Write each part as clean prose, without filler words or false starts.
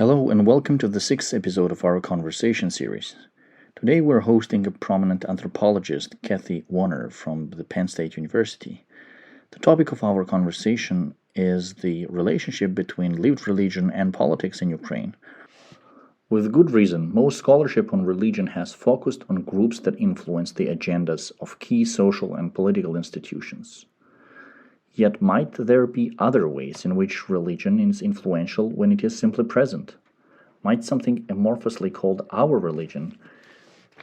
Hello and welcome to the sixth episode of our conversation series. Today we're hosting a prominent anthropologist, Kathy Wanner from the Penn State University. The topic of our conversation is the relationship between lived religion and politics in Ukraine. With good reason, most scholarship on religion has focused on groups that influence the agendas of key social and political institutions. Yet might there be other ways in which religion is influential when it is simply present? Might something amorphously called our religion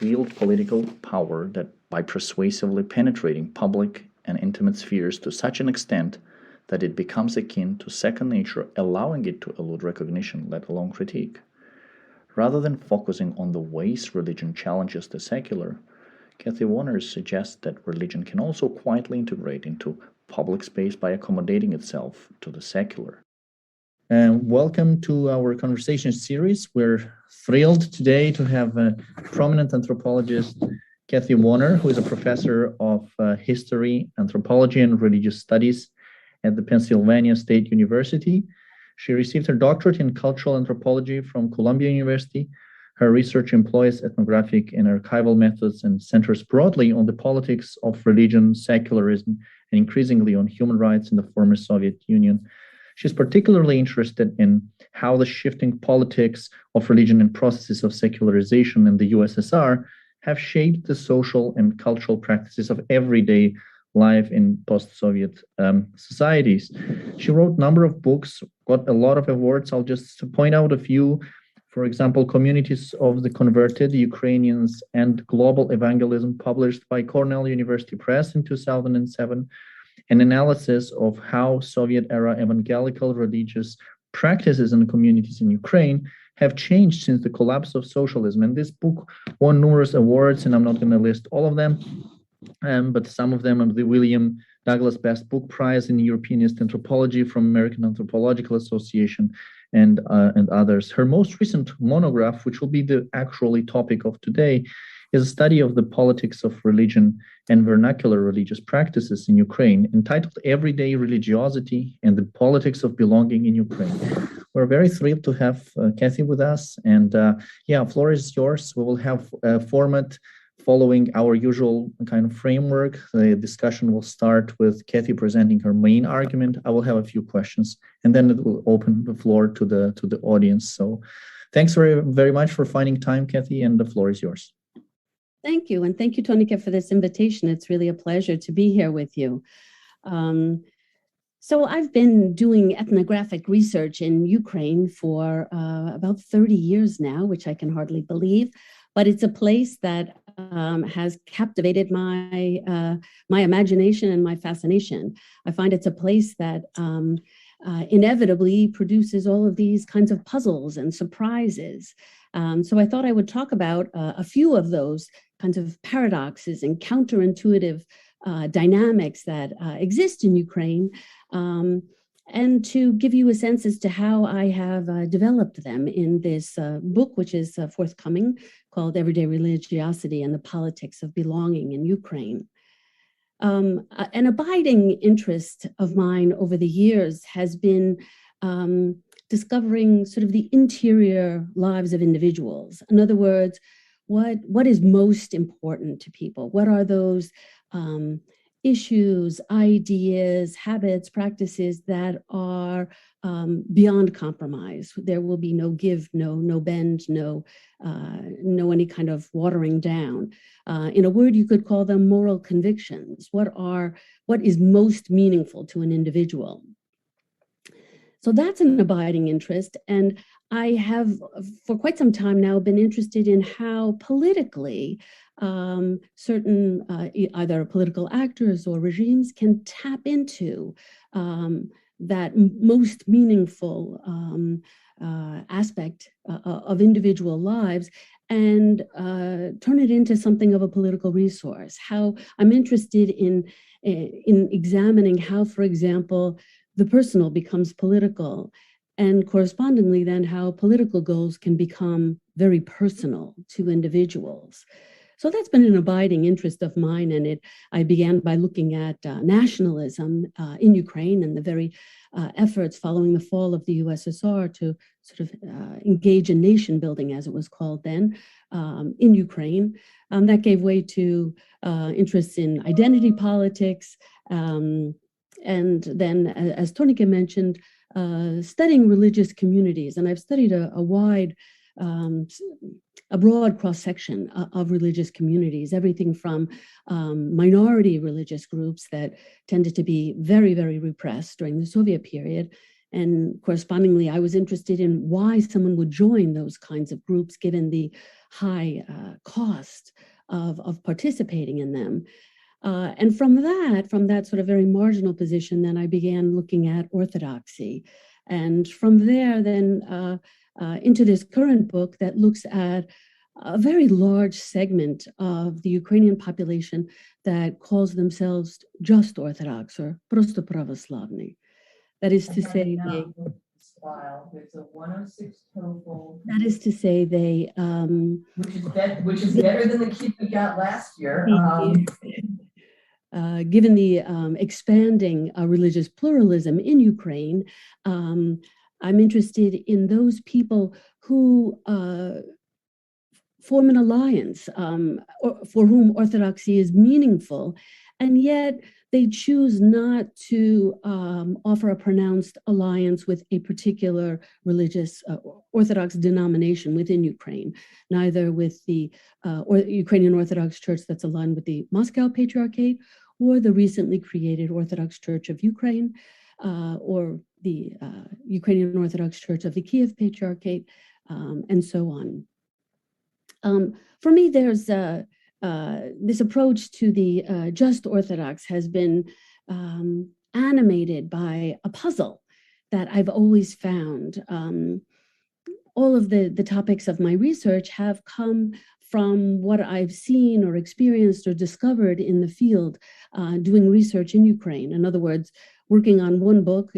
wield political power that by persuasively penetrating public and intimate spheres to such an extent that it becomes akin to second nature, allowing it to elude recognition, let alone critique? Rather than focusing on the ways religion challenges the secular, Kathy Wanner suggests that religion can also quietly integrate into public space by accommodating itself to the secular. Welcome to our conversation series. We're thrilled today to have a prominent anthropologist, Kathy Wanner, who is a professor of history, anthropology, and religious studies at the Pennsylvania State University. She received her doctorate in cultural anthropology from Columbia University. Her research employs ethnographic and archival methods and centers broadly on the politics of religion, secularism, and increasingly on human rights in the former Soviet Union. She's particularly interested in how the shifting politics of religion and processes of secularization in the USSR have shaped the social and cultural practices of everyday life in post-Soviet societies. She wrote a number of books, got a lot of awards. I'll just point out a few. For example, Communities of the Converted, Ukrainians and Global Evangelism, published by Cornell University Press in 2007, an analysis of how Soviet-era evangelical religious practices and communities in Ukraine have changed since the collapse of socialism. And this book won numerous awards, and I'm not going to list all of them, but some of them are the William Douglas Best Book Prize in Europeanist Anthropology from American Anthropological Association, and others. Her most recent monograph, which will be the actually topic of today, is a study of the politics of religion and vernacular religious practices in Ukraine, entitled Everyday Religiosity and the Politics of Belonging in Ukraine. We're very thrilled to have Kathy with us, and floor is yours. We will have a format following our usual kind of framework. The discussion will start with Kathy presenting her main argument. I will have a few questions, and then it will open the floor to the audience. So thanks very, very much for finding time, Kathy, and the floor is yours. Thank you. And thank you, Tonika, for this invitation. It's really a pleasure to be here with you. So I've been doing ethnographic research in Ukraine for about 30 years now, which I can hardly believe. But it's a place that has captivated my imagination and my fascination. I find it's a place that inevitably produces all of these kinds of puzzles and surprises. So I thought I would talk about a few of those kinds of paradoxes and counterintuitive dynamics that exist in Ukraine, and to give you a sense as to how I have developed them in this book, which is forthcoming, called Everyday Religiosity and the Politics of Belonging in Ukraine. An abiding interest of mine over the years has been discovering sort of the interior lives of individuals. In other words, what is most important to people? What are those issues, ideas, habits, practices that are beyond compromise? There will be no give, no bend, no any kind of watering down. In a word, you could call them moral convictions. What is most meaningful to an individual? So that's an abiding interest. And I have, for quite some time now, been interested in how politically certain either political actors or regimes can tap into most meaningful aspect of individual lives and turn it into something of a political resource. How I'm interested in examining how, for example, the personal becomes political, and correspondingly then how political goals can become very personal to individuals. So that's been an abiding interest of mine, and I began by looking at nationalism in Ukraine and the very efforts following the fall of the USSR to sort of engage in nation building, as it was called then, in Ukraine. That gave way to interests in identity politics, and then, as Tonika mentioned, studying religious communities. And I've studied a broad cross-section of religious communities, everything from minority religious groups that tended to be very, very repressed during the Soviet period. And correspondingly, I was interested in why someone would join those kinds of groups, given the high cost of participating in them. And from that sort of very marginal position, then I began looking at orthodoxy. And from there, then into this current book that looks at a very large segment of the Ukrainian population that calls themselves just Orthodox or Prosto Pravoslavny. That is to say, there's a 106 TOEFL. That is to say, they which is better than the kid we got last year. Given the expanding religious pluralism in Ukraine, I'm interested in those people who form an alliance, for whom orthodoxy is meaningful, and yet they choose not to offer a pronounced alliance with a particular religious Orthodox denomination within Ukraine, neither with the Ukrainian Orthodox Church that's aligned with the Moscow Patriarchate, or the recently created Orthodox Church of Ukraine, or the Ukrainian Orthodox Church of the Kiev Patriarchate, and so on. For me, there's this approach to the just Orthodox has been animated by a puzzle that I've always found. All of the topics of my research have come from what I've seen or experienced or discovered in the field doing research in Ukraine. In other words, working on one book,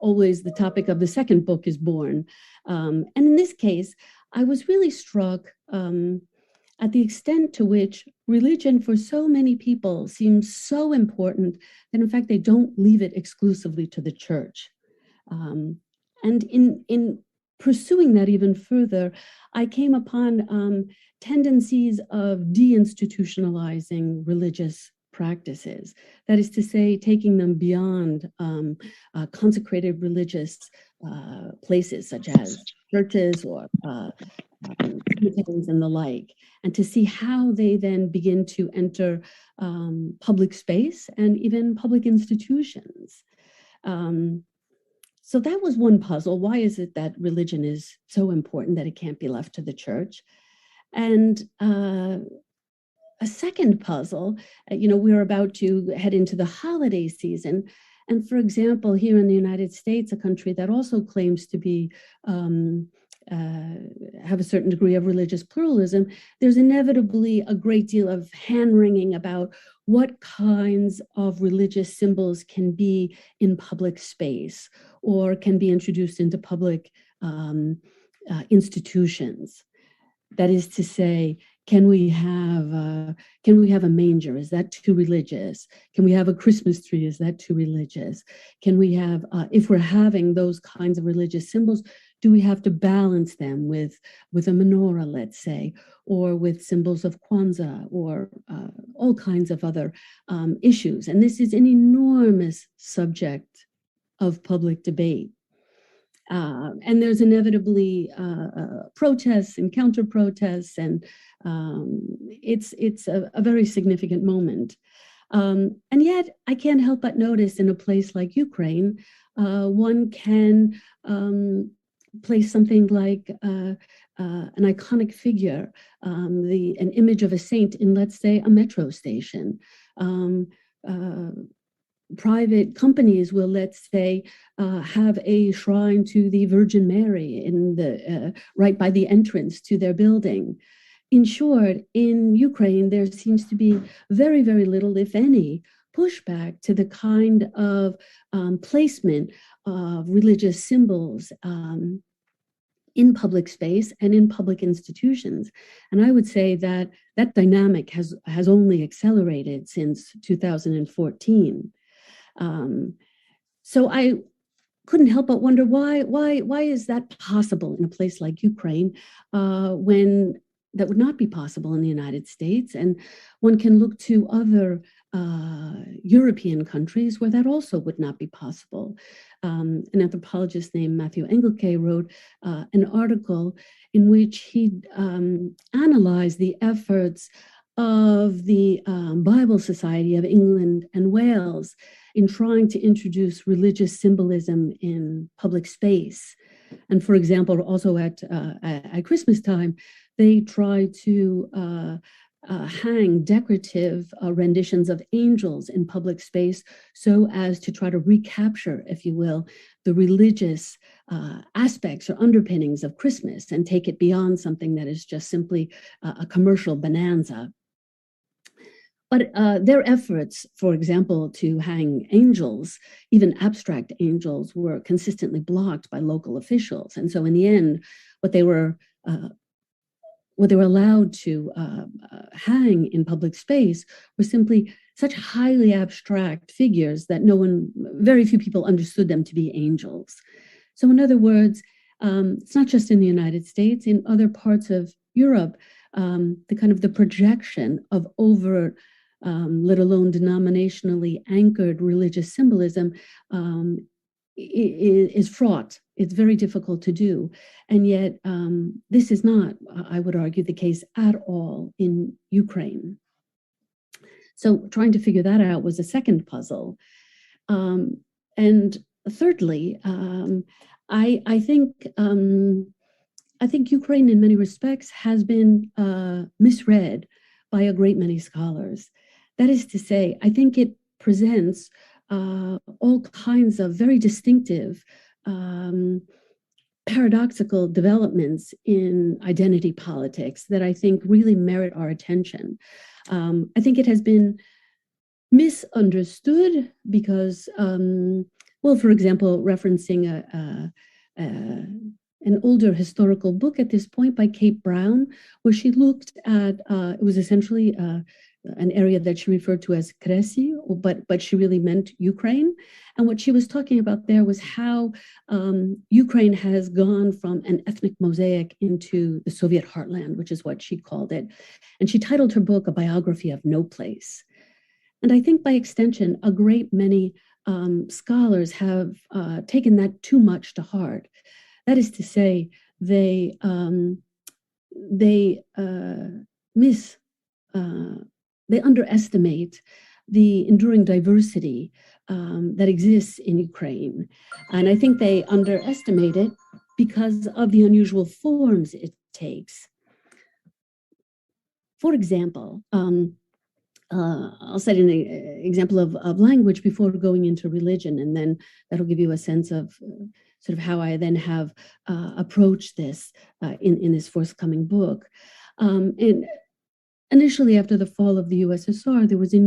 always the topic of the second book is born. And in this case, I was really struck at the extent to which religion for so many people seems so important that in fact they don't leave it exclusively to the church. And in pursuing that even further, I came upon tendencies of deinstitutionalizing religious practices. That is to say, taking them beyond consecrated religious places such as churches or cemeteries and the like, and to see how they then begin to enter public space and even public institutions. So that was one puzzle. Why is it that religion is so important that it can't be left to the church? And a second puzzle, we're about to head into the holiday season. And for example, here in the United States, a country that also claims to be have a certain degree of religious pluralism, there's inevitably a great deal of hand-wringing about what kinds of religious symbols can be in public space or can be introduced into public institutions. That is to say, can we have a manger? Is that too religious? Can we have a Christmas tree? Is that too religious? Can we have, if we're having those kinds of religious symbols, do we have to balance them with a menorah, let's say, or with symbols of Kwanzaa, or all kinds of other issues? And this is an enormous subject of public debate. And there's inevitably protests and counter-protests, and it's a very significant moment. And yet, I can't help but notice in a place like Ukraine, one can place something like an iconic figure, an image of a saint in, let's say, a metro station. private companies will, let's say, have a shrine to the Virgin Mary in the right by the entrance to their building. In short, in Ukraine, there seems to be very, very little, if any, pushback to the kind of placement of religious symbols in public space and in public institutions. And I would say that that dynamic has only accelerated since 2014. So I couldn't help but wonder why is that possible in a place like Ukraine when that would not be possible in the United States? And one can look to other European countries where that also would not be possible. An anthropologist named Matthew Engelke wrote an article in which he analyzed the efforts of the Bible Society of England and Wales in trying to introduce religious symbolism in public space. And for example, also at Christmas time, they try to hang decorative renditions of angels in public space so as to try to recapture, if you will, the religious aspects or underpinnings of Christmas and take it beyond something that is just simply a commercial bonanza. But their efforts, for example, to hang angels, even abstract angels, were consistently blocked by local officials. And so in the end, what they were allowed to hang in public space were simply such highly abstract figures that very few people understood them to be angels. So in other words, it's not just in the United States, in other parts of Europe, the projection of overt, let alone denominationally anchored religious symbolism is fraught. It's very difficult to do. And yet this is not, I would argue, the case at all in Ukraine. So trying to figure that out was a second puzzle. And thirdly, I think Ukraine in many respects has been misread by a great many scholars. That is to say, I think it presents all kinds of very distinctive paradoxical developments in identity politics that I think really merit our attention. I think it has been misunderstood because, for example, referencing an older historical book at this point by Kate Brown, where she looked at, it was essentially an area that she referred to as Kresy, but she really meant Ukraine. And what she was talking about there was how Ukraine has gone from an ethnic mosaic into the Soviet heartland, which is what she called it. And she titled her book A Biography of No Place. And I think by extension, a great many scholars have taken that too much to heart. That is to say, they underestimate the enduring diversity that exists in Ukraine. And I think they underestimate it because of the unusual forms it takes. For example, I'll cite an example of language before going into religion, and then that'll give you a sense of sort of how I then have approached this in this forthcoming book. And initially, after the fall of the USSR, there was an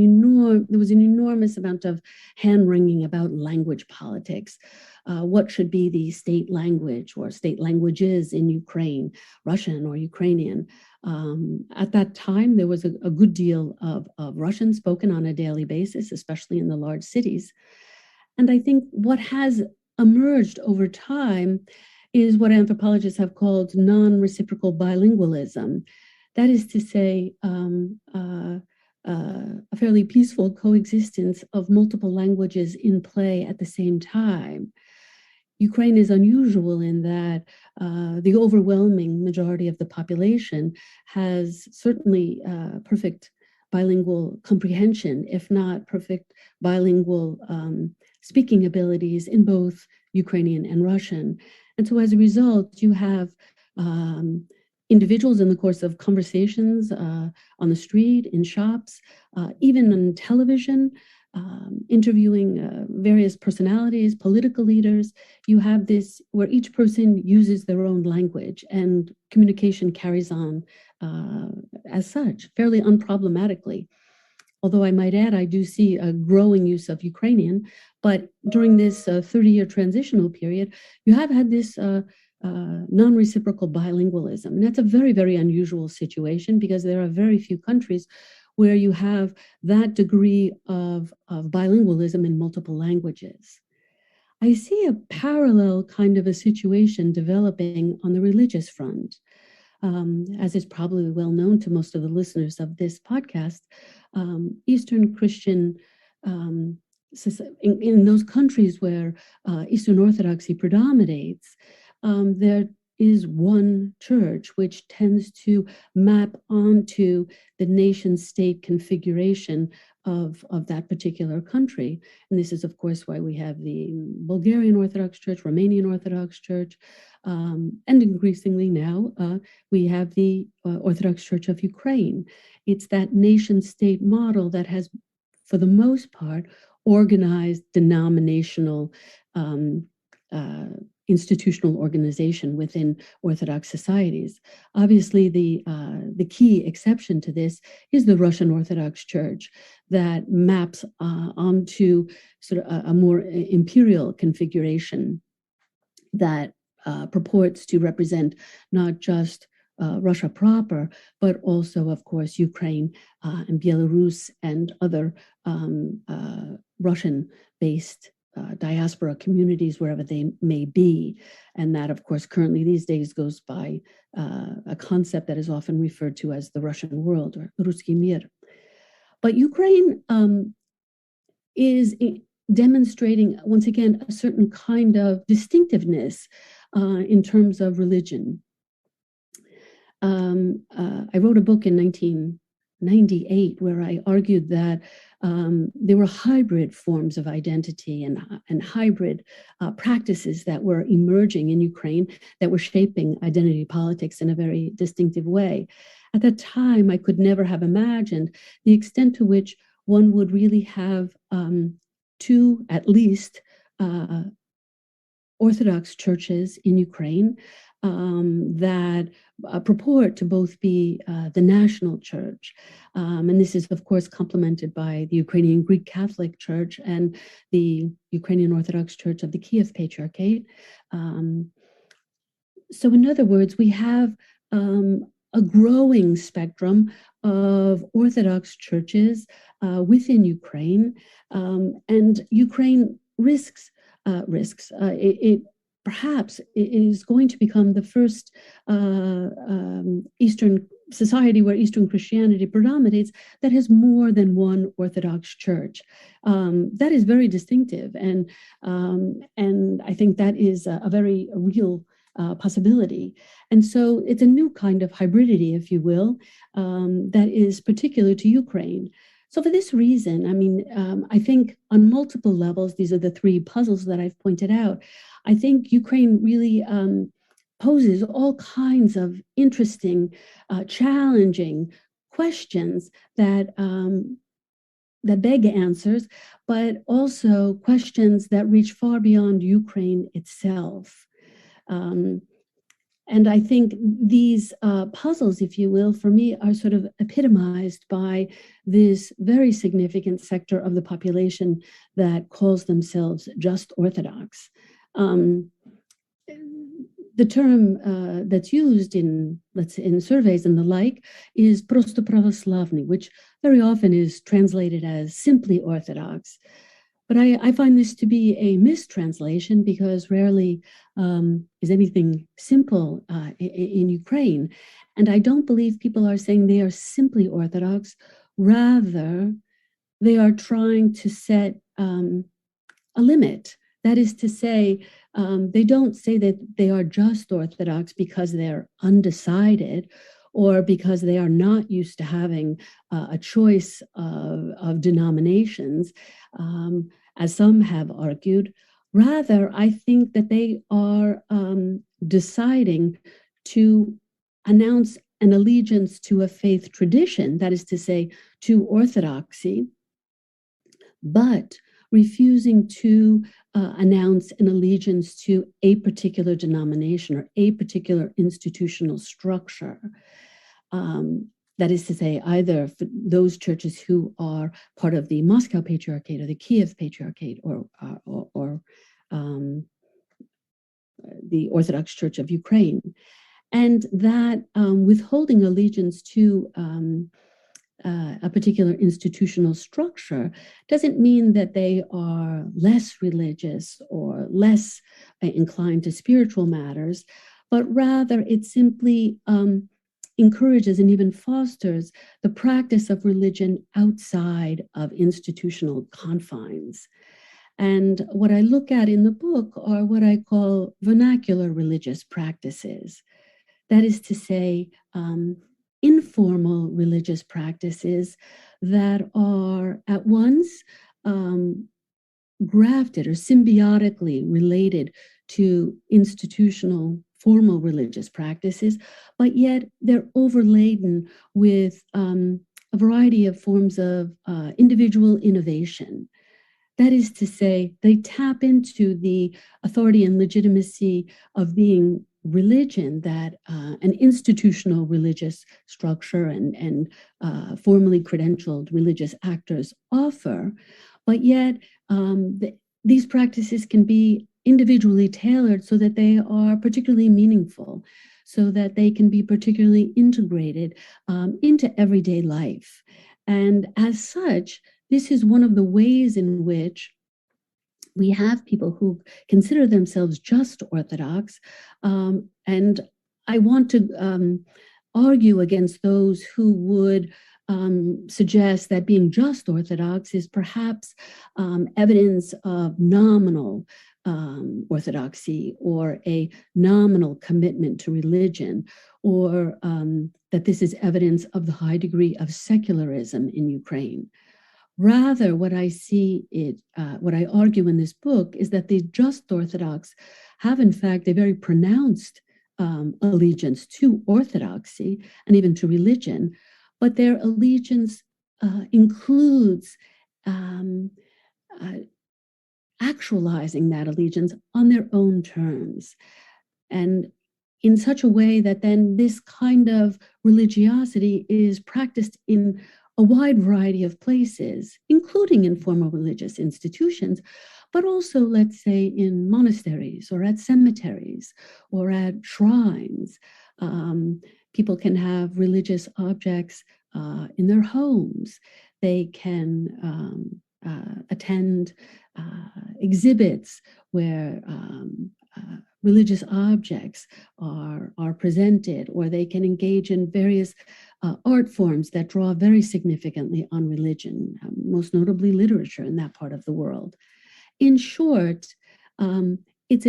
enormous amount of hand-wringing about language politics. What should be the state language or state languages in Ukraine, Russian or Ukrainian? At that time, there was a good deal of Russian spoken on a daily basis, especially in the large cities. And I think what has emerged over time is what anthropologists have called non-reciprocal bilingualism. That is to say, a fairly peaceful coexistence of multiple languages in play at the same time. Ukraine is unusual in that the overwhelming majority of the population has certainly perfect bilingual comprehension, if not perfect bilingual speaking abilities in both Ukrainian and Russian. And so as a result, you have individuals in the course of conversations on the street, in shops, even on television, interviewing various personalities, political leaders. You have this where each person uses their own language and communication carries on as such, fairly unproblematically. Although I might add, I do see a growing use of Ukrainian, but during this 30-year transitional period, you have had this non-reciprocal bilingualism. And that's a very, very unusual situation because there are very few countries where you have that degree of bilingualism in multiple languages. I see a parallel kind of a situation developing on the religious front. As is probably well known to most of the listeners of this podcast, Eastern Christian, in those countries where Eastern Orthodoxy predominates, there is one church which tends to map onto the nation-state configuration of that particular country. And this is, of course, why we have the Bulgarian Orthodox Church, Romanian Orthodox Church, and increasingly now we have the Orthodox Church of Ukraine. It's that nation-state model that has, for the most part, organized denominational institutional organization within Orthodox societies. Obviously, the key exception to this is the Russian Orthodox Church that maps onto sort of a more imperial configuration that purports to represent not just Russia proper, but also, of course, Ukraine and Belarus and other Russian-based diaspora communities, wherever they may be. And that, of course, currently these days goes by a concept that is often referred to as the Russian world, or Ruski Mir. But Ukraine is demonstrating, once again, a certain kind of distinctiveness in terms of religion. I wrote a book in 1998 where I argued that there were hybrid forms of identity and hybrid practices that were emerging in Ukraine that were shaping identity politics in a very distinctive way. At that time, I could never have imagined the extent to which one would really have two, at least, Orthodox churches in Ukraine that purport to both be the national church. And this is, of course, complemented by the Ukrainian Greek Catholic Church and the Ukrainian Orthodox Church of the Kiev Patriarchate. So in other words, we have a growing spectrum of Orthodox churches within Ukraine, and Ukraine risks. It perhaps is going to become the first Eastern society where Eastern Christianity predominates that has more than one Orthodox church. That is very distinctive, and I think that is a very real possibility. And so it's a new kind of hybridity, if you will, that is particular to Ukraine. So for this reason, I mean, I think on multiple levels, these are the three puzzles that I've pointed out. I think Ukraine really poses all kinds of interesting, challenging questions that beg answers, but also questions that reach far beyond Ukraine itself. And I think these puzzles, if you will, for me, are sort of epitomized by this very significant sector of the population that calls themselves just Orthodox. The term that's used in, let's say, in surveys and the like is "просто православный," which very often is translated as simply Orthodox. But I find this to be a mistranslation because rarely is anything simple in Ukraine. And I don't believe people are saying they are simply Orthodox. Rather, they are trying to set a limit. That is to say, they don't say that they are just Orthodox because they're undecided or because they are not used to having a choice of denominations, as some have argued. Rather, I think that they are deciding to announce an allegiance to a faith tradition, that is to say, to Orthodoxy, but refusing to announce an allegiance to a particular denomination or a particular institutional structure. That is to say, either for those churches who are part of the Moscow Patriarchate or the Kiev Patriarchate or the Orthodox Church of Ukraine. And that withholding allegiance to a particular institutional structure doesn't mean that they are less religious or less inclined to spiritual matters, but rather it simply encourages and even fosters the practice of religion outside of institutional confines. And what I look at in the book are what I call vernacular religious practices. That is to say, informal religious practices that are at once grafted or symbiotically related to institutional formal religious practices, but yet they're overladen with a variety of forms of individual innovation. That is to say, they tap into the authority and legitimacy of being religion that an institutional religious structure and formally credentialed religious actors offer, but yet these practices can be individually tailored so that they are particularly meaningful, so that they can be particularly integrated into everyday life. And as such, this is one of the ways in which we have people who consider themselves just Orthodox. And I want to argue against those who would suggest that being just Orthodox is perhaps evidence of nominal orthodoxy or a nominal commitment to religion, or that this is evidence of the high degree of secularism in Ukraine. Rather, what I argue in this book is that the just Orthodox have, in fact, a very pronounced allegiance to orthodoxy and even to religion, but their allegiance includes actualizing that allegiance on their own terms, and in such a way that then this kind of religiosity is practiced in a wide variety of places, including in formal religious institutions, but also, let's say, in monasteries or at cemeteries or at shrines. People can have religious objects in their homes. They can attend exhibits where religious objects are presented, or they can engage in various art forms that draw very significantly on religion, most notably literature in that part of the world. In short, it's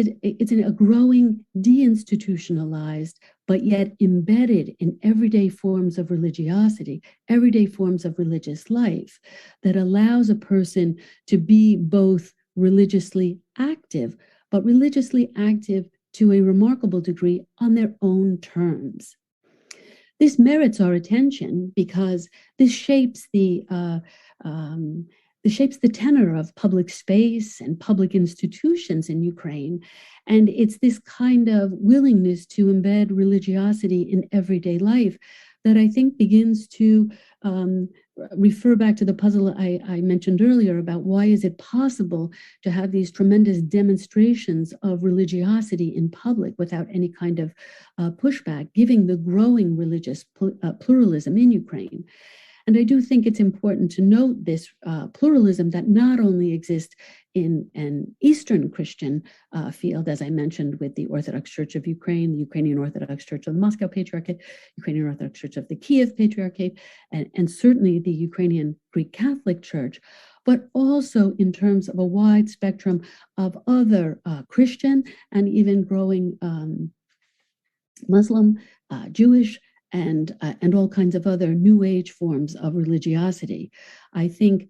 a growing deinstitutionalized, but yet embedded in everyday forms of religiosity, everyday forms of religious life, that allows a person to be both religiously active, but religiously active to a remarkable degree on their own terms. This merits our attention because this shapes the tenor of public space and public institutions in Ukraine. And it's this kind of willingness to embed religiosity in everyday life that I think begins to refer back to the puzzle I mentioned earlier about why is it possible to have these tremendous demonstrations of religiosity in public without any kind of pushback, given the growing religious pluralism in Ukraine. And I do think it's important to note this pluralism that not only exists in an Eastern Christian field, as I mentioned, with the Orthodox Church of Ukraine, the Ukrainian Orthodox Church of the Moscow Patriarchate, Ukrainian Orthodox Church of the Kiev Patriarchate, and certainly the Ukrainian Greek Catholic Church, but also in terms of a wide spectrum of other Christian and even growing Muslim, Jewish, and all kinds of other New Age forms of religiosity. I think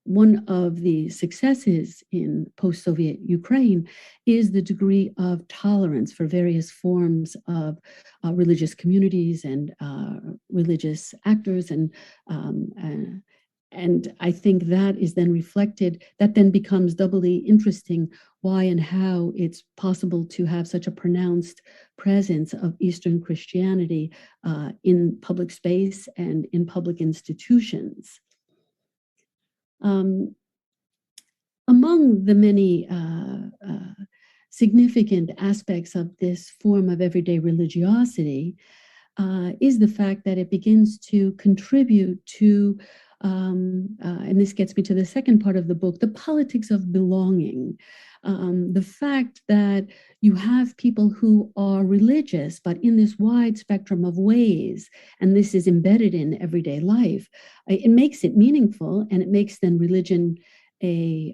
one of the successes in post-Soviet Ukraine is the degree of tolerance for various forms of religious communities and religious actors and and I think that is then reflected, that then becomes doubly interesting why and how it's possible to have such a pronounced presence of Eastern Christianity in public space and in public institutions. Among the many significant aspects of this form of everyday religiosity is the fact that it begins to contribute to, and this gets me to the second part of the book, the politics of belonging. The fact that you have people who are religious, but in this wide spectrum of ways, and this is embedded in everyday life, it makes it meaningful, and it makes then religion a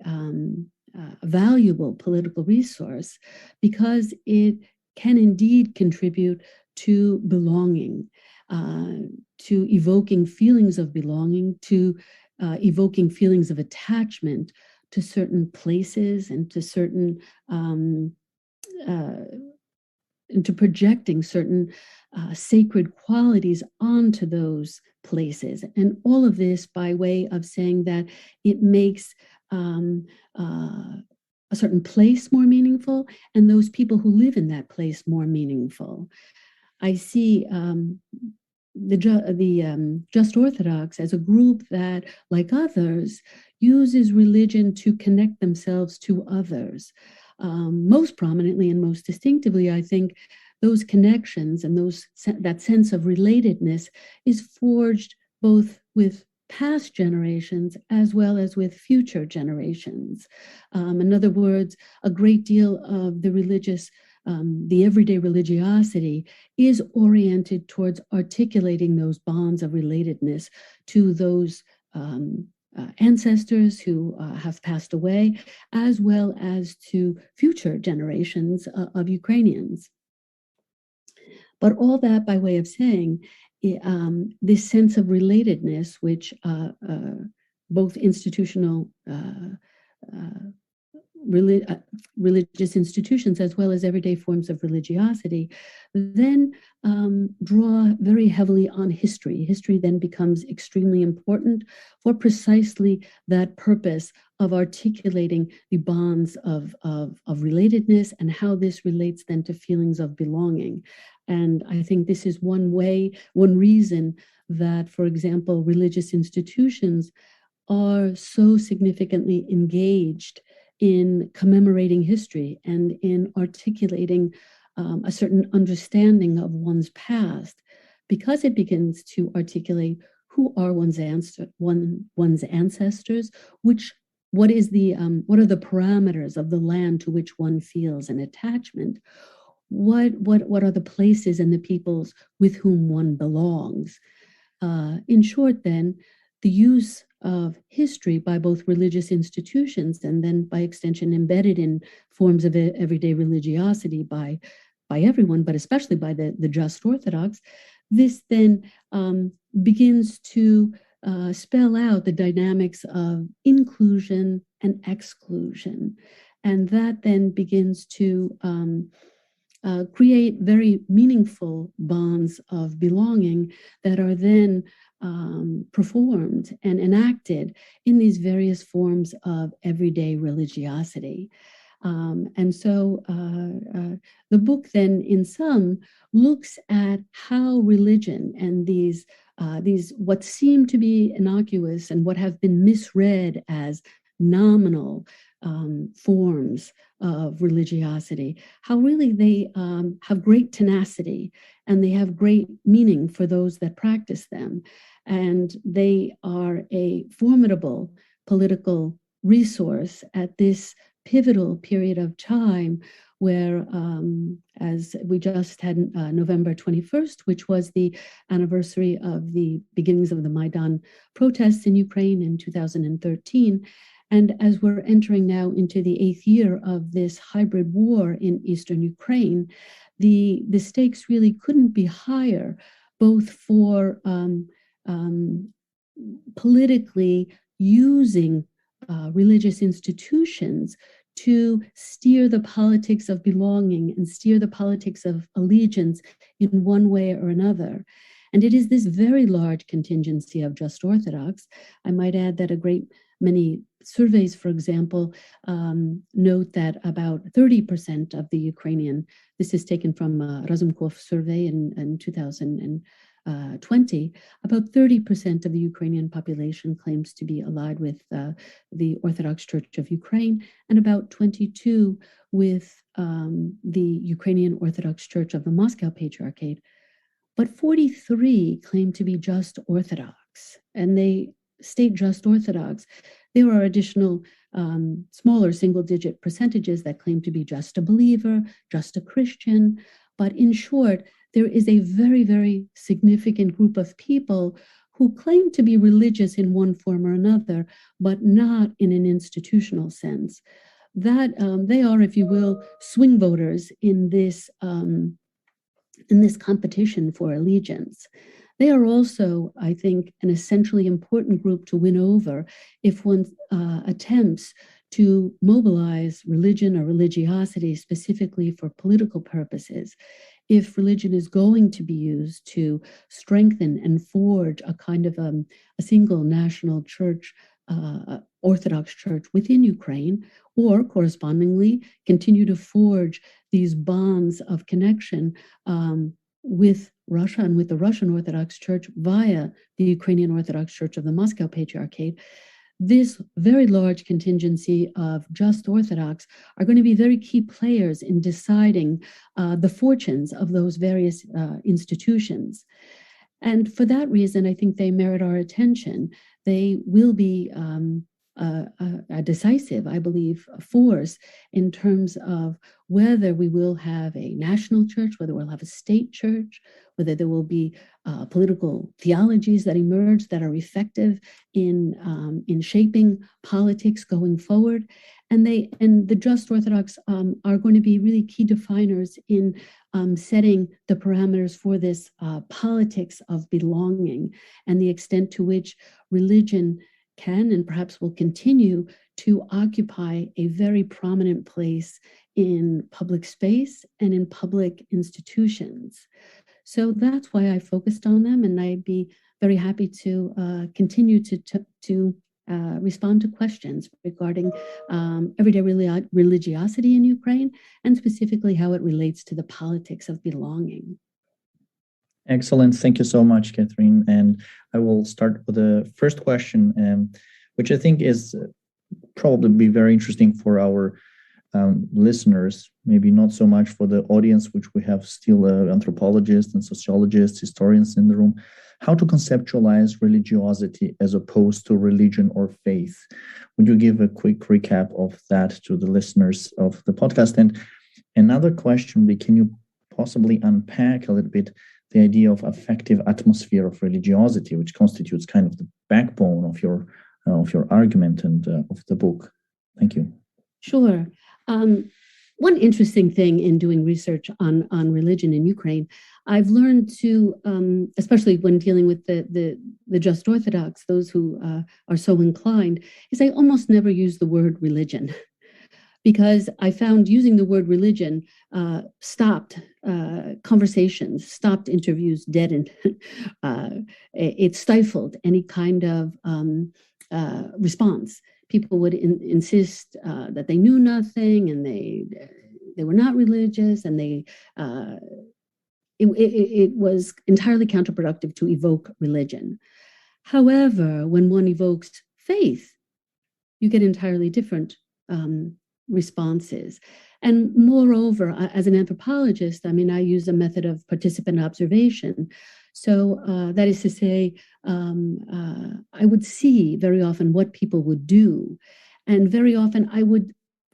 valuable political resource because it can indeed contribute to belonging, to evoking feelings of belonging, to evoking feelings of attachment to certain places and to certain, into projecting certain sacred qualities onto those places. And all of this by way of saying that it makes a certain place more meaningful and those people who live in that place more meaningful. I see the Just Orthodox as a group that, like others, uses religion to connect themselves to others. Most prominently and most distinctively, I think, those connections and that sense of relatedness is forged both with past generations as well as with future generations. In other words, a great deal of the religious, the everyday religiosity is oriented towards articulating those bonds of relatedness to those ancestors who have passed away, as well as to future generations of Ukrainians. But all that by way of saying, this sense of relatedness, which both institutional religious institutions as well as everyday forms of religiosity then draw very heavily on history. History then becomes extremely important for precisely that purpose of articulating the bonds of relatedness and how this relates then to feelings of belonging. And I think this is one reason that, for example, religious institutions are so significantly engaged in commemorating history and in articulating a certain understanding of one's past, because it begins to articulate who are one's ancestors, what are the parameters of the land to which one feels an attachment, what are the places and the peoples with whom one belongs. In short, then, the use of history by both religious institutions and then by extension embedded in forms of everyday religiosity by everyone, but especially by the Just Orthodox, this then begins to spell out the dynamics of inclusion and exclusion. And that then begins to create very meaningful bonds of belonging that are then performed and enacted in these various forms of everyday religiosity. And so the book then, in sum, looks at how religion and these what seem to be innocuous and what have been misread as nominal forms of religiosity, how really they have great tenacity and they have great meaning for those that practice them. And they are a formidable political resource at this pivotal period of time where, as we just had November 21st, which was the anniversary of the beginnings of the Maidan protests in Ukraine in 2013, and as we're entering now into the 8th year of this hybrid war in eastern Ukraine, the stakes really couldn't be higher, both for politically using religious institutions to steer the politics of belonging and steer the politics of allegiance in one way or another. And it is this very large contingency of just Orthodox. I might add that a great many surveys, for example, note that about 30% of the Ukrainian, this is taken from a Razumkov survey in 2020, about 30% of the Ukrainian population claims to be allied with the Orthodox Church of Ukraine, and about 22 with the Ukrainian Orthodox Church of the Moscow Patriarchate. But 43 claim to be just Orthodox, and they state just Orthodox. There are additional smaller single-digit percentages that claim to be just a believer, just a Christian. But in short, there is a very, very significant group of people who claim to be religious in one form or another, but not in an institutional sense. That they are, if you will, swing voters in this competition for allegiance. They are also, I think, an essentially important group to win over if one attempts to mobilize religion or religiosity specifically for political purposes. If religion is going to be used to strengthen and forge a kind of a single national church, Orthodox Church within Ukraine, or correspondingly continue to forge these bonds of connection with Russia and with the Russian Orthodox Church via the Ukrainian Orthodox Church of the Moscow Patriarchate, this very large contingency of just Orthodox are going to be very key players in deciding the fortunes of those various institutions. And for that reason, I think they merit our attention. They will be a decisive, I believe, force in terms of whether we will have a national church, whether we'll have a state church, whether there will be political theologies that emerge that are effective in shaping politics going forward. And the just Orthodox are going to be really key definers in setting the parameters for this politics of belonging and the extent to which religion can and perhaps will continue to occupy a very prominent place in public space and in public institutions. So that's why I focused on them, and I'd be very happy to continue to respond to questions regarding everyday religiosity in Ukraine, and specifically how it relates to the politics of belonging. Excellent. Thank you so much, Catherine. And I will start with the first question, which I think is probably be very interesting for our listeners, maybe not so much for the audience, which we have still anthropologists and sociologists, historians in the room. How to conceptualize religiosity as opposed to religion or faith? Would you give a quick recap of that to the listeners of the podcast? And another question, can you possibly unpack a little bit the idea of affective atmosphere of religiosity, which constitutes kind of the backbone of your argument and of the book? Thank you. Sure. One interesting thing in doing research on religion in Ukraine, I've learned to, especially when dealing with the just Orthodox, those who are so inclined, is I almost never use the word religion. Because I found using the word religion stopped conversations, stopped interviews, deadened. It stifled any kind of response. People would insist that they knew nothing, and they were not religious, and it was entirely counterproductive to evoke religion. However, when one evokes faith, you get entirely different responses. And moreover, as an anthropologist, I use a method of participant observation. So that is to say, I would see very often what people would do. And very often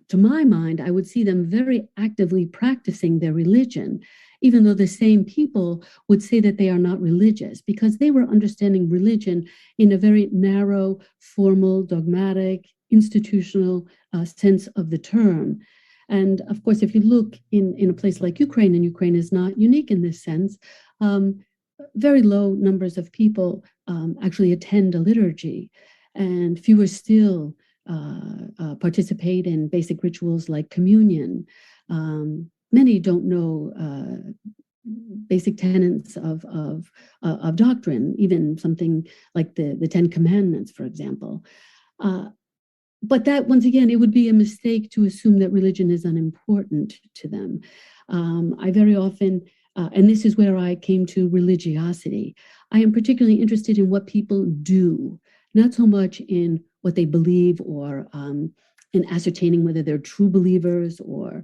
to my mind, I would see them very actively practicing their religion, even though the same people would say that they are not religious, because they were understanding religion in a very narrow, formal, dogmatic, institutional sense of the term. And of course, if you look in a place like Ukraine, and Ukraine is not unique in this sense, very low numbers of people actually attend a liturgy, and fewer still participate in basic rituals like communion. Many don't know basic tenets of doctrine, even something like the Ten Commandments, for example. But that, once again, it would be a mistake to assume that religion is unimportant to them. I very often, and this is where I came to religiosity, I am particularly interested in what people do, not so much in what they believe or in ascertaining whether they're true believers or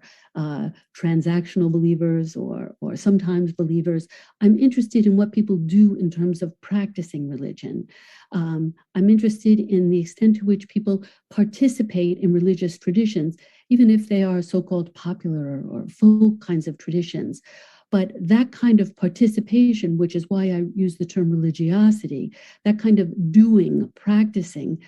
transactional believers or sometimes believers. I'm interested in what people do in terms of practicing religion. I'm interested in the extent to which people participate in religious traditions, even if they are so-called popular or folk kinds of traditions. But that kind of participation, which is why I use the term religiosity, that kind of doing, practicing,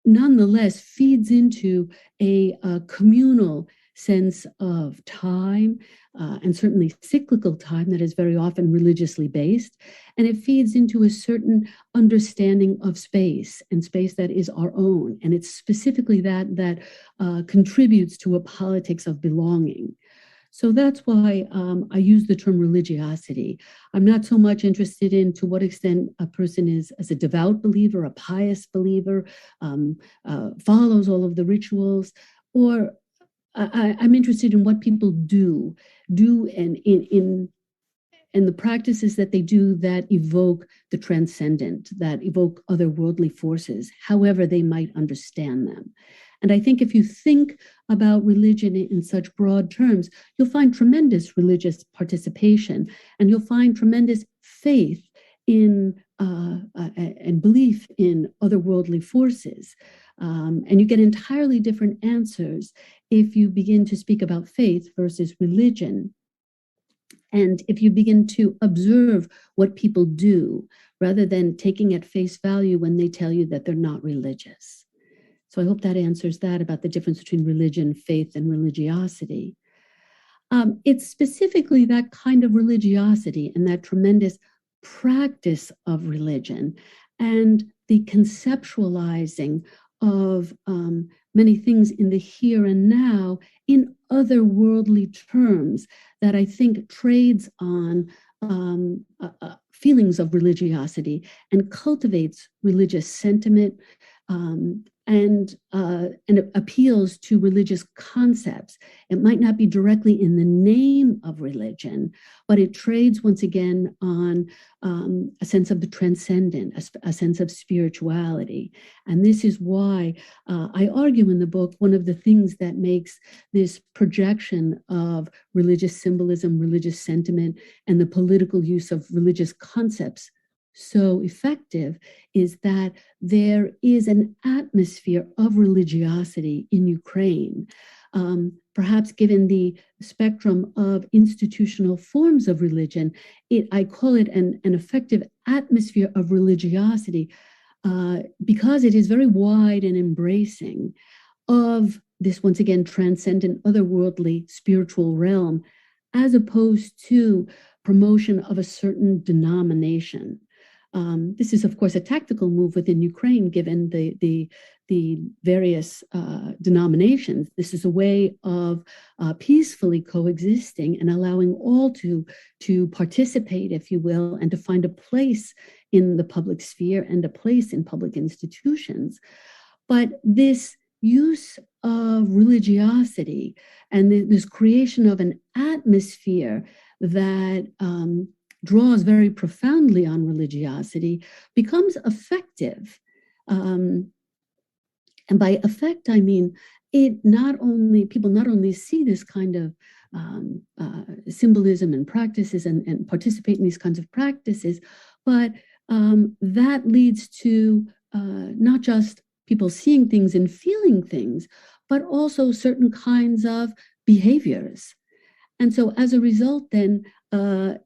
nonetheless feeds into a communal sense of time, and certainly cyclical time that is very often religiously based. And it feeds into a certain understanding of space and space that is our own. And it's specifically that contributes to a politics of belonging. So that's why I use the term religiosity. I'm not so much interested in to what extent a person is as a devout believer, a pious believer, follows all of the rituals, or I'm interested in what people do and in the practices that they do that evoke the transcendent, that evoke otherworldly forces, however they might understand them. And I think if you think about religion in such broad terms, you'll find tremendous religious participation, and you'll find tremendous faith in and belief in otherworldly forces. And you get entirely different answers if you begin to speak about faith versus religion. And if you begin to observe what people do, rather than taking at face value when they tell you that they're not religious. So I hope that answers that about the difference between religion, faith, and religiosity. It's specifically that kind of religiosity and that tremendous practice of religion and the conceptualizing of many things in the here and now in otherworldly terms that I think trades on feelings of religiosity and cultivates religious sentiment, and it appeals to religious concepts. It might not be directly in the name of religion, but it trades once again on a sense of the transcendent, a sense of spirituality. And this is why I argue in the book, one of the things that makes this projection of religious symbolism, religious sentiment, and the political use of religious concepts so effective is that there is an atmosphere of religiosity in Ukraine. Perhaps given the spectrum of institutional forms of religion, I call it an effective atmosphere of religiosity because it is very wide and embracing of this, once again, transcendent, otherworldly spiritual realm, as opposed to promotion of a certain denomination. This is, of course, a tactical move within Ukraine, given the various denominations. This is a way of peacefully coexisting and allowing all to participate, if you will, and to find a place in the public sphere and a place in public institutions. But this use of religiosity and this creation of an atmosphere that draws very profoundly on religiosity becomes effective. And by effect, I mean people not only see this kind of symbolism and practices and participate in these kinds of practices, but that leads to not just people seeing things and feeling things, but also certain kinds of behaviors. And so as a result, then,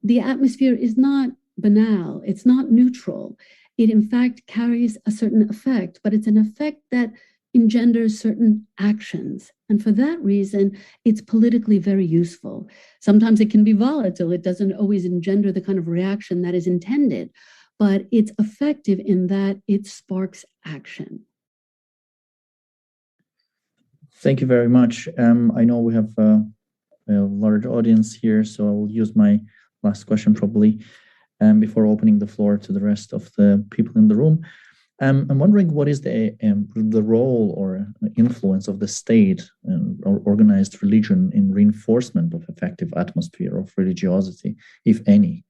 the atmosphere is not banal, it's not neutral. It, in fact, carries a certain effect, but it's an effect that engenders certain actions. And for that reason, it's politically very useful. Sometimes it can be volatile. It doesn't always engender the kind of reaction that is intended, but it's effective in that it sparks action. Thank you very much. I know we have a large audience here, so I will use my last question probably, before opening the floor to the rest of the people in the room. I'm wondering what is the role or influence of the state or organized religion in reinforcement of effective atmosphere of religiosity, if any?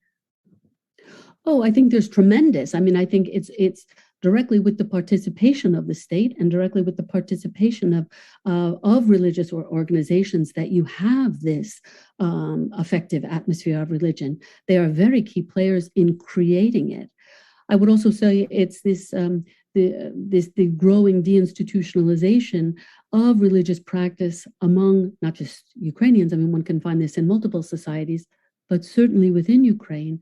Oh, I think there's tremendous. I mean, I think it's directly with the participation of the state and directly with the participation of religious organizations that you have this effective atmosphere of religion. They are very key players in creating it. I would also say it's the growing deinstitutionalization of religious practice among not just Ukrainians. I mean, one can find this in multiple societies, but certainly within Ukraine,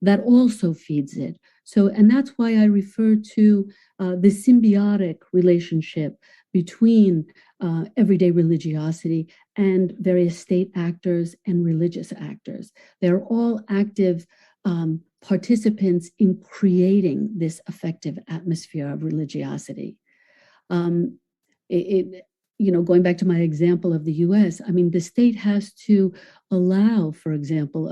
that also feeds it. So, and that's why I refer to the symbiotic relationship between everyday religiosity and various state actors and religious actors. They're all active participants in creating this effective atmosphere of religiosity. Going back to my example of the US, I mean, the state has to allow, for example,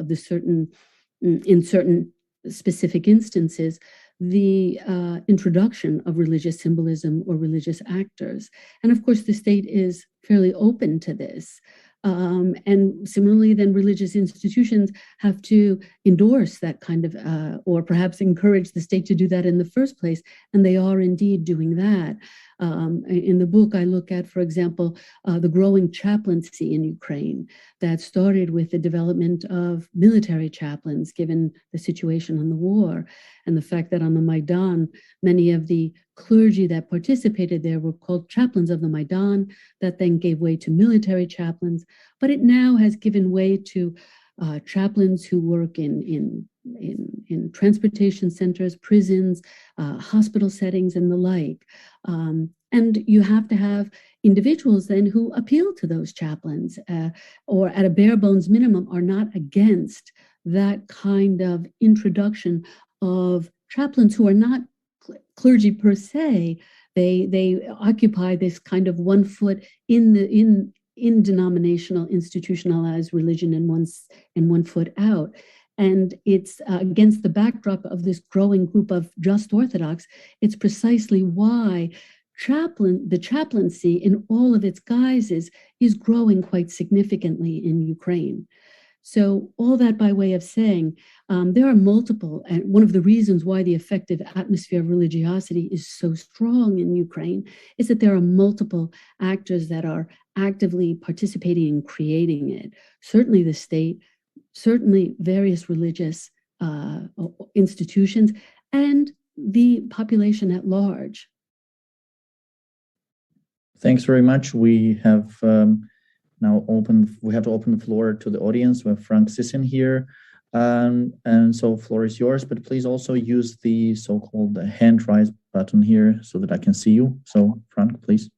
in certain specific instances, the introduction of religious symbolism or religious actors. And of course, the state is fairly open to this. And similarly, then religious institutions have to endorse that kind of, or perhaps encourage the state to do that in the first place. And they are indeed doing that. In the book, I look at, for example, the growing chaplaincy in Ukraine that started with the development of military chaplains, given the situation on the war, and the fact that on the Maidan, many of the clergy that participated there were called chaplains of the Maidan, that then gave way to military chaplains. But it now has given way to chaplains who work in transportation centers, prisons, hospital settings, and the like. And you have to have individuals then who appeal to those chaplains, or at a bare bones minimum are not against that kind of introduction of chaplains who are not clergy per se. They occupy this kind of one foot in denominational, institutionalized religion and one foot out. And it's against the backdrop of this growing group of just Orthodox. It's precisely why the chaplaincy in all of its guises is growing quite significantly in Ukraine. So all that by way of saying, there are multiple, and one of the reasons why the effective atmosphere of religiosity is so strong in Ukraine is that there are multiple actors that are actively participating in creating it. Certainly the state, certainly various religious institutions, and the population at large. Thanks very much. We have now we have to open the floor to the audience. We have Frank Sisson here. And so floor is yours, but please also use the so-called hand raise button here so that I can see you. So Frank, please.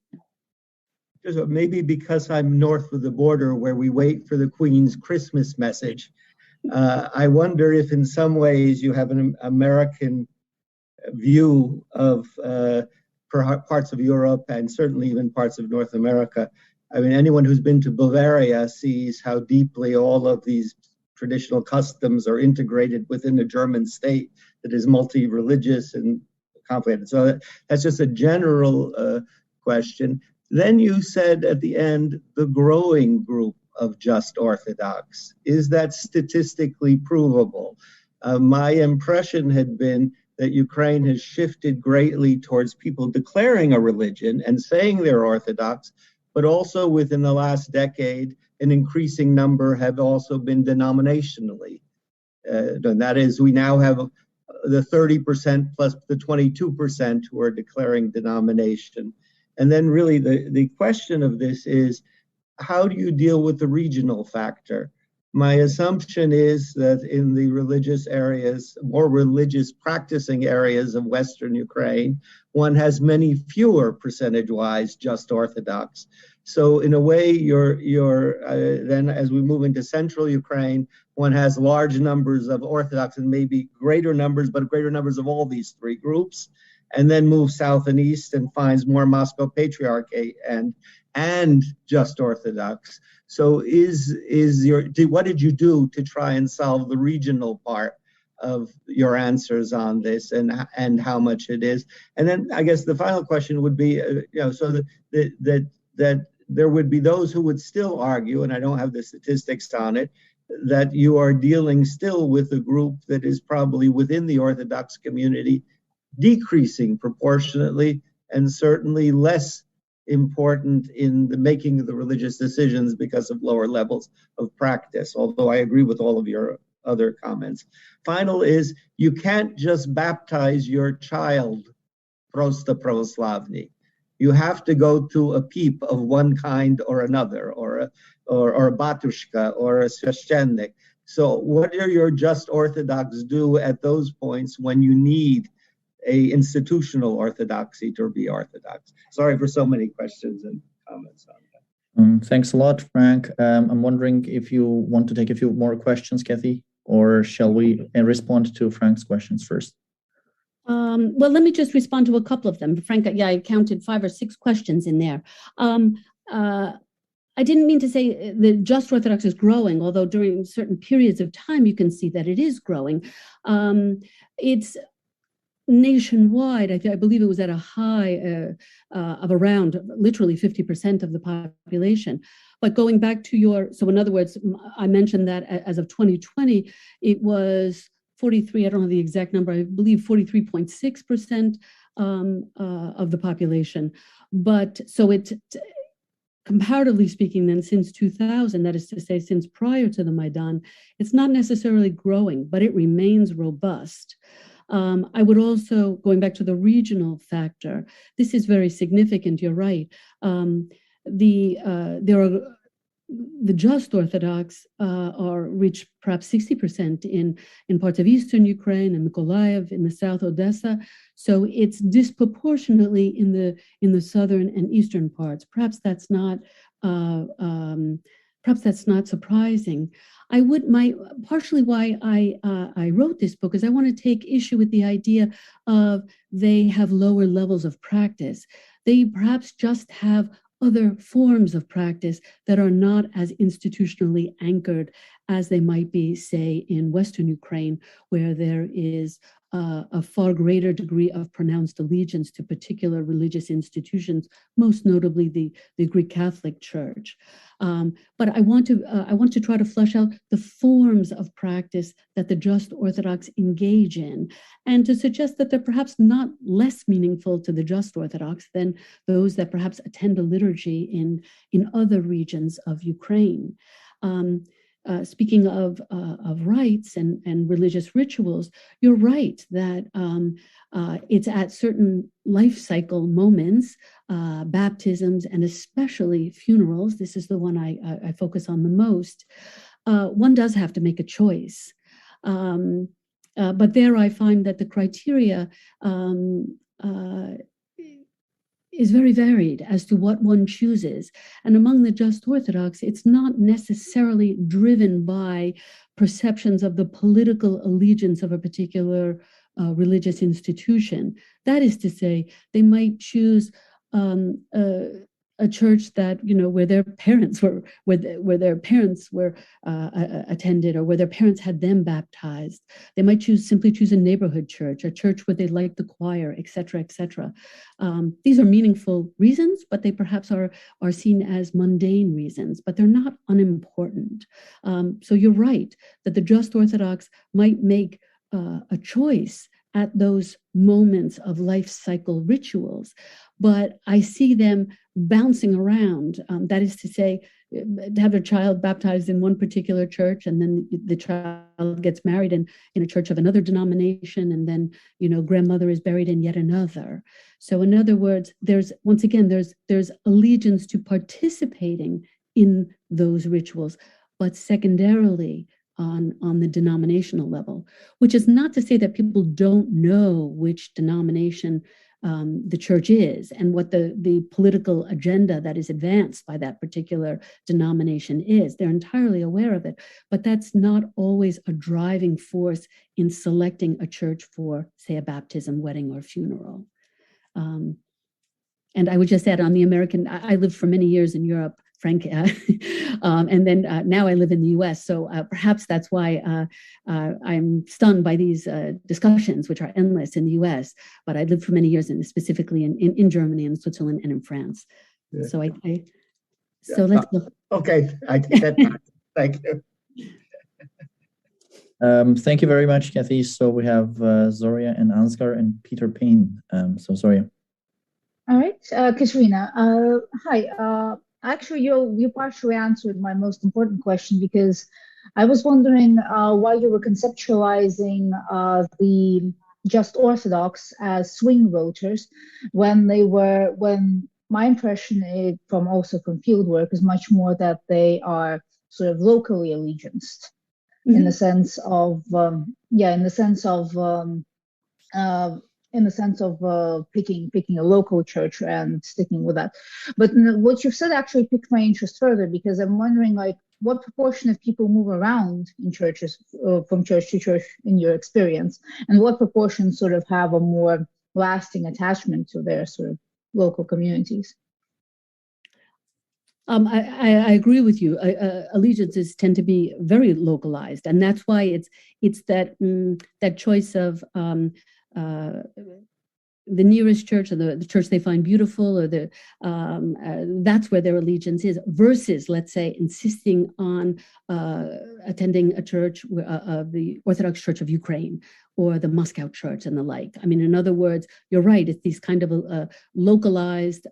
Maybe because I'm north of the border where we wait for the Queen's Christmas message, I wonder if in some ways you have an American view of parts of Europe and certainly even parts of North America. I mean, anyone who's been to Bavaria sees how deeply all of these traditional customs are integrated within the German state that is multi-religious and complicated. So that's just a general question. Then you said at the end, the growing group of just Orthodox. Is that statistically provable? My impression had been that Ukraine has shifted greatly towards people declaring a religion and saying they're Orthodox, but also within the last decade, an increasing number have also been denominationally. And that is, we now have the 30% plus the 22% who are declaring denomination. And then really the question of this is, how do you deal with the regional factor? My assumption is that in the religious areas, more religious practicing areas of Western Ukraine, one has many fewer percentage-wise just Orthodox. So in a way, then as we move into central Ukraine, one has large numbers of Orthodox and maybe greater numbers, but greater numbers of all these three groups, and then moves south and east and finds more Moscow Patriarchate. And and just Orthodox. So what did you do to try and solve the regional part of your answers on this, and how much it is? And then I guess the final question would be, so that there would be those who would still argue, and I don't have the statistics on it, that you are dealing still with a group that is probably within the Orthodox community decreasing proportionately, and certainly less important in the making of the religious decisions because of lower levels of practice, although I agree with all of your other comments. Final is, you can't just baptize your child prosta pravoslavny. You have to go to a peep of one kind or another, or a batushka, or a svященник. So what do your just Orthodox do at those points when you need a institutional orthodoxy to be Orthodox? Sorry for so many questions and comments on that. Thanks a lot, Frank. I'm wondering if you want to take a few more questions, Kathy, or shall we respond to Frank's questions first? Well, let me just respond to a couple of them. Frank, I counted 5 or 6 questions in there. I didn't mean to say the just Orthodox is growing, although during certain periods of time you can see that it is growing. It's nationwide. I believe it was at a high of around literally 50% of the population. But going back to so in other words, I mentioned that as of 2020, it was 43, I don't know the exact number, I believe 43.6% of the population. But so it's, comparatively speaking, then since 2000, that is to say, since prior to the Maidan, it's not necessarily growing, but it remains robust. I would also, going back to the regional factor, this is very significant, you're right. The just Orthodox reach perhaps 60% in parts of eastern Ukraine and Mykolaiv, in the south Odessa. So it's disproportionately in the southern and eastern parts. Perhaps that's not surprising. Partially why I wrote this book is I want to take issue with the idea of they have lower levels of practice. They perhaps just have other forms of practice that are not as institutionally anchored as they might be, say, in Western Ukraine, where there is a far greater degree of pronounced allegiance to particular religious institutions, most notably the Greek Catholic Church. But I want to try to flesh out the forms of practice that the just Orthodox engage in, and to suggest that they're perhaps not less meaningful to the just Orthodox than those that perhaps attend a liturgy in other regions of Ukraine. Speaking of rites and religious rituals, you're right that it's at certain life cycle moments, baptisms, and especially funerals. This is the one I focus on the most. One does have to make a choice. But there I find that the criteria is very varied as to what one chooses. And among the just Orthodox, it's not necessarily driven by perceptions of the political allegiance of a particular religious institution. That is to say, they might choose a church that, where their parents were attended, or where their parents had them baptized. They might simply choose a neighborhood church, a church where they like the choir, et cetera, et cetera. These are meaningful reasons, but they perhaps are seen as mundane reasons, but they're not unimportant. So you're right that the just Orthodox might make a choice at those moments of life cycle rituals, but I see them bouncing around. That is to say, to have their child baptized in one particular church, and then the child gets married in a church of another denomination, and then grandmother is buried in yet another. So in other words, there's allegiance to participating in those rituals, but secondarily on the denominational level, which is not to say that people don't know which denomination the church is and what the political agenda that is advanced by that particular denomination is. They're entirely aware of it, but that's not always a driving force in selecting a church for, say, a baptism, wedding, or funeral. And I would just add on the American, I lived for many years in Europe, Frank, and then now I live in the US. So perhaps that's why I'm stunned by these discussions, which are endless in the US. But I lived for many years, specifically in Germany and Switzerland and in France. Yeah. So let's go. Okay, I think that. Thank you. Thank you very much, Kathy. So we have Zoria and Ansgar and Peter Payne. So Zoria. All right, Katrina. Hi. Actually, you partially answered my most important question, because I was wondering why you were conceptualizing the Just Orthodox as swing voters when my impression from field work is much more that they are sort of locally allegianced. Mm-hmm. in the sense of picking a local church and sticking with that. But what you've said actually piqued my interest further, because I'm wondering, like, what proportion of people move around in churches from church to church in your experience, and what proportion sort of have a more lasting attachment to their sort of local communities? I agree with you. Allegiances tend to be very localized, and that's why it's that choice of the nearest church, or the church they find beautiful, or that's where their allegiance is, versus, let's say, insisting on attending a church of the Orthodox Church of Ukraine or the Moscow Church and the like. I mean, in other words, you're right. It's these kind of localized,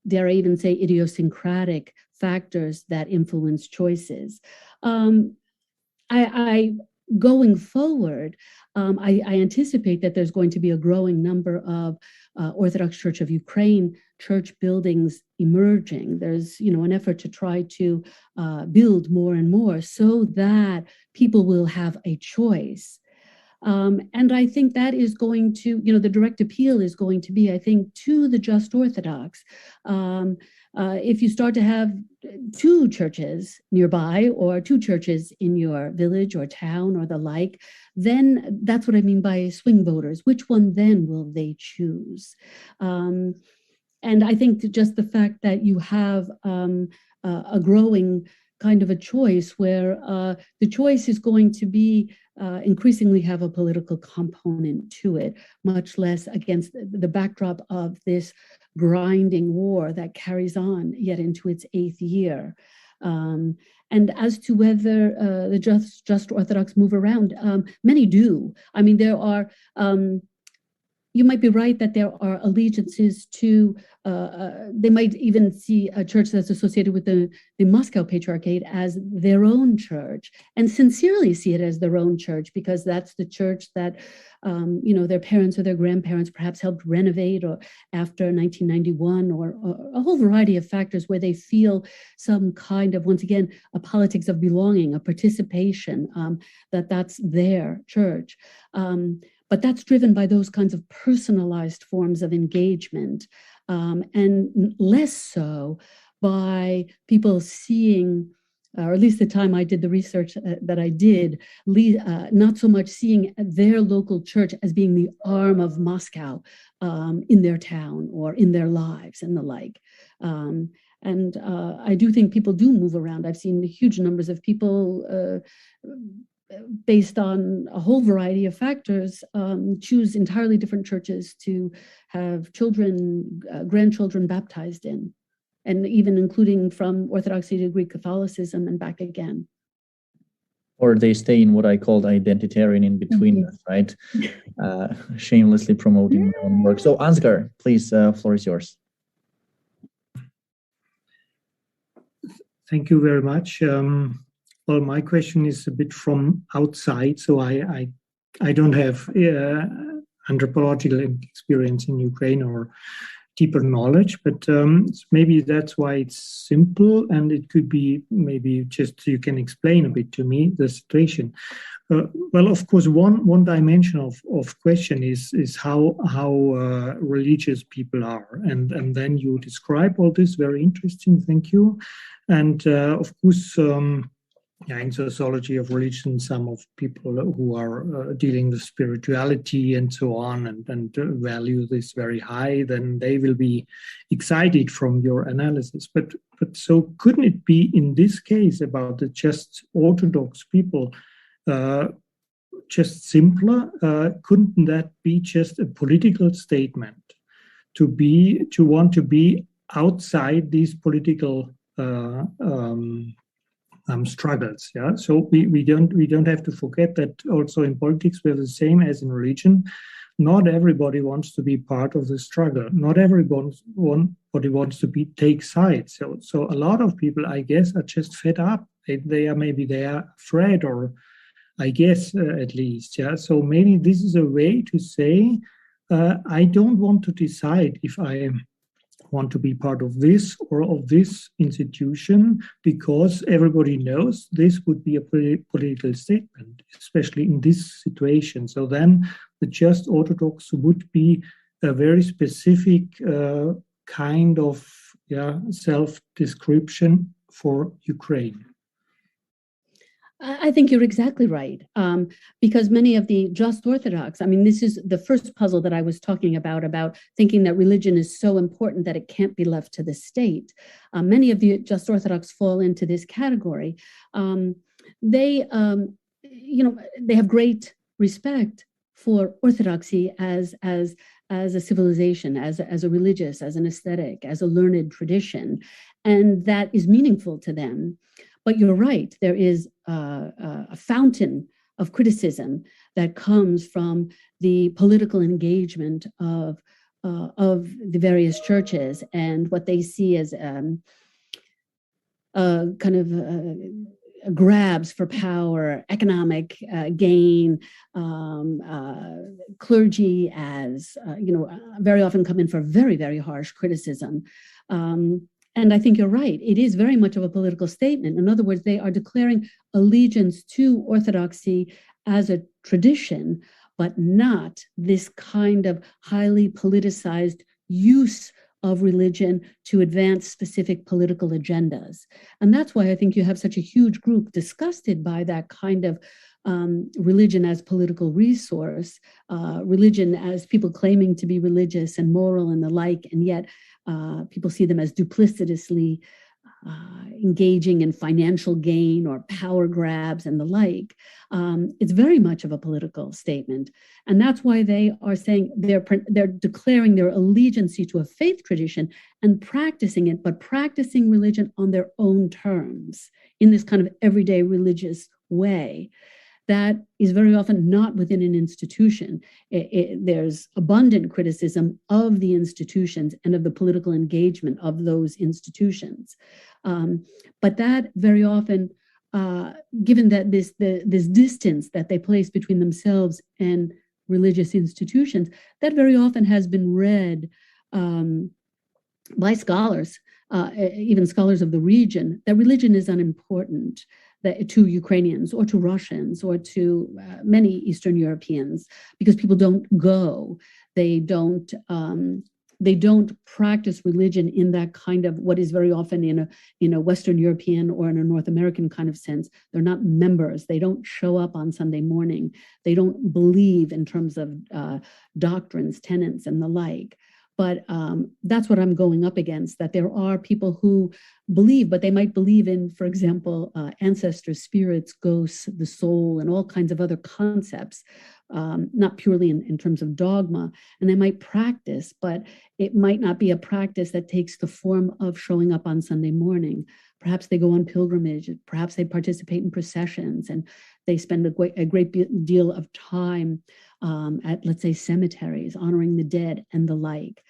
dare I even say, idiosyncratic factors that influence choices. Going forward, I anticipate that there's going to be a growing number of Orthodox Church of Ukraine church buildings emerging. There's, an effort to try to build more and more so that people will have a choice. And I think that is going to, the direct appeal is going to be, I think, to the Just Orthodox. If you start to have two churches nearby, or two churches in your village or town or the like, then that's what I mean by swing voters. Which one then will they choose? And I think just the fact that you have a growing kind of a choice where the choice is going to be increasingly have a political component to it, much less against the backdrop of this grinding war that carries on yet into its 8th year. And as to whether the Just Orthodox move around, many do. I mean, there are, you might be right that there are allegiances to, they might even see a church that's associated with the Moscow Patriarchate as their own church, and sincerely see it as their own church, because that's the church that, their parents or their grandparents perhaps helped renovate, or after 1991, or a whole variety of factors where they feel some kind of, once again, a politics of belonging, a participation, that's their church. But that's driven by those kinds of personalized forms of engagement, and less so by people seeing, or at least the time I did the research that I did, not so much seeing their local church as being the arm of Moscow in their town or in their lives and the like. And I do think people do move around. I've seen huge numbers of people based on a whole variety of factors, choose entirely different churches to have children, grandchildren baptized in, and even including from Orthodoxy to Greek Catholicism and back again. Or they stay in what I called identitarian in between, right? Shamelessly promoting my own work. So Ansgar, please, floor is yours. Thank you very much. Well, my question is a bit from outside, so I don't have anthropological experience in Ukraine or deeper knowledge, but maybe that's why it's simple, and it could be maybe just you can explain a bit to me the situation. Well, of course, one dimension of question is how religious people are, and then you describe all this, very interesting, thank you, and of course. in sociology of religion, some of people who are dealing with spirituality and so on and value this very high, then they will be excited from your analysis. But so couldn't it be in this case about the just Orthodox people just simpler? Couldn't that be just a political statement to want to be outside these political struggles? Yeah, so we don't have to forget that also in politics we're the same as in religion. Not everybody wants to be part of the struggle. Not everybody wants to take sides. So a lot of people, I guess, are just fed up. They are afraid, or I guess at least. Yeah. So maybe this is a way to say, I don't want to decide if I want to be part of this or of this institution, because everybody knows this would be a political statement, especially in this situation. So then the just Orthodox would be a very specific kind of self-description for Ukraine. I think you're exactly right, because many of the just Orthodox, I mean, this is the first puzzle that I was talking about thinking that religion is so important that it can't be left to the state. Many of the just Orthodox fall into this category. They have great respect for Orthodoxy as a civilization, as a religious, as an aesthetic, as a learned tradition, and that is meaningful to them. But you're right, there is a fountain of criticism that comes from the political engagement of the various churches and what they see as kind of grabs for power, economic gain, clergy as, very often come in for very, very harsh criticism. And I think you're right. It is very much of a political statement. In other words, they are declaring allegiance to Orthodoxy as a tradition, but not this kind of highly politicized use of religion to advance specific political agendas. And that's why I think you have such a huge group disgusted by that kind of religion as political resource, religion as people claiming to be religious and moral and the like, and yet people see them as duplicitously engaging in financial gain or power grabs and the like. It's very much of a political statement. And that's why they are saying they're declaring their allegiance to a faith tradition and practicing it, but practicing religion on their own terms in this kind of everyday religious way. That is very often not within an institution. There's abundant criticism of the institutions and of the political engagement of those institutions. But that very often, given that this distance that they place between themselves and religious institutions, that very often has been read by scholars, even scholars of the region, that religion is unimportant to Ukrainians or to Russians or to many Eastern Europeans, because people don't go. They don't practice religion in that kind of what is very often in a Western European or in a North American kind of sense. They're not members. They don't show up on Sunday morning. They don't believe in terms of doctrines, tenets, and the like. But that's what I'm going up against, that there are people who believe, but they might believe in, for example, ancestors, spirits, ghosts, the soul, and all kinds of other concepts, not purely in terms of dogma. And they might practice, but it might not be a practice that takes the form of showing up on Sunday morning. Perhaps they go on pilgrimage, perhaps they participate in processions, and they spend a great deal of time at, let's say, cemeteries, honoring the dead and the like.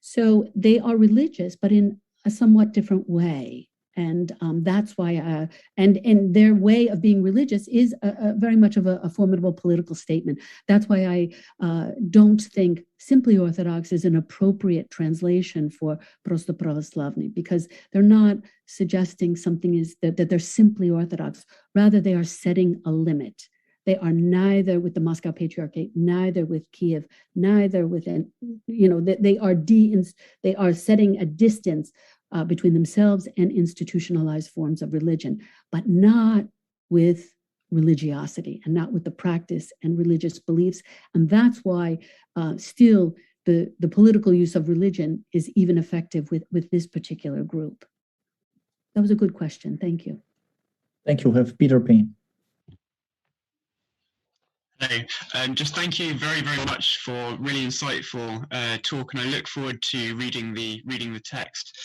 So they are religious, but in a somewhat different way. And that's why, and their way of being religious is very much of a formidable political statement. That's why I don't think simply Orthodox is an appropriate translation for Prosto Pravoslavny, because they're not suggesting something is that they're simply Orthodox. Rather, they are setting a limit. They are neither with the Moscow Patriarchate, neither with Kiev, neither with, they are setting a distance between themselves and institutionalized forms of religion, but not with religiosity and not with the practice and religious beliefs. And that's why still the political use of religion is even effective with this particular group. That was a good question. Thank you. Thank you. We have Peter Payne. Hello. Just thank you very, very much for really insightful talk, and I look forward to reading the text.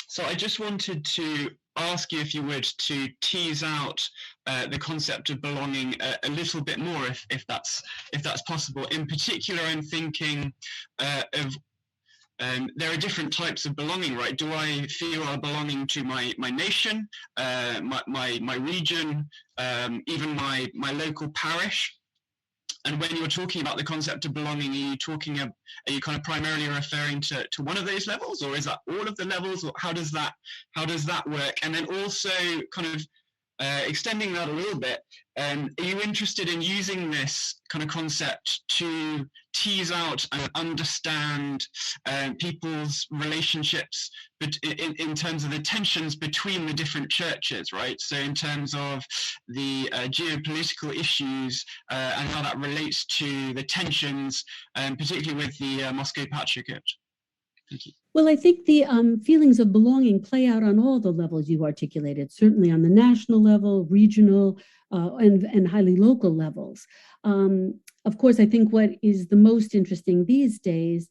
So I just wanted to ask you, if you would, to tease out the concept of belonging a little bit more, if that's possible. In particular, I'm thinking of there are different types of belonging, right? Do I feel I'm belonging to my nation, my region, even my local parish? And when you're talking about the concept of belonging, are you kind of primarily referring to one of those levels, or is that all of the levels, or how does that work? And then also kind of extending that a little bit, are you interested in using this kind of concept to tease out and understand people's relationships, but in terms of the tensions between the different churches, right? So in terms of the geopolitical issues and how that relates to the tensions, particularly with the Moscow Patriarchate. Thank you. Well, I think the feelings of belonging play out on all the levels you articulated, certainly on the national level, regional, and highly local levels. Of course, I think what is the most interesting these days,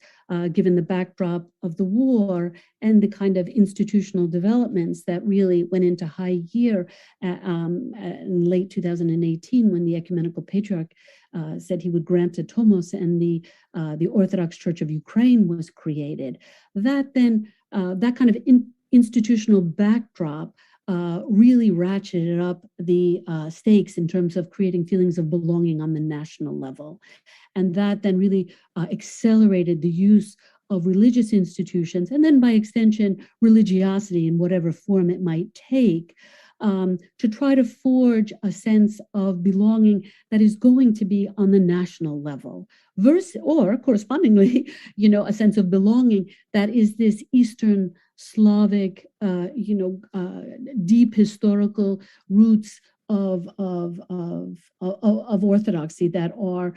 given the backdrop of the war and the kind of institutional developments that really went into high gear in late 2018, when the Ecumenical Patriarch said he would grant a tomos, and the Orthodox Church of Ukraine was created. That then, that kind of institutional backdrop really ratcheted up the stakes in terms of creating feelings of belonging on the national level. And that then really accelerated the use of religious institutions, and then by extension, religiosity in whatever form it might take, to try to forge a sense of belonging that is going to be on the national level, or correspondingly, a sense of belonging that is this Eastern Slavic, deep historical roots of orthodoxy that are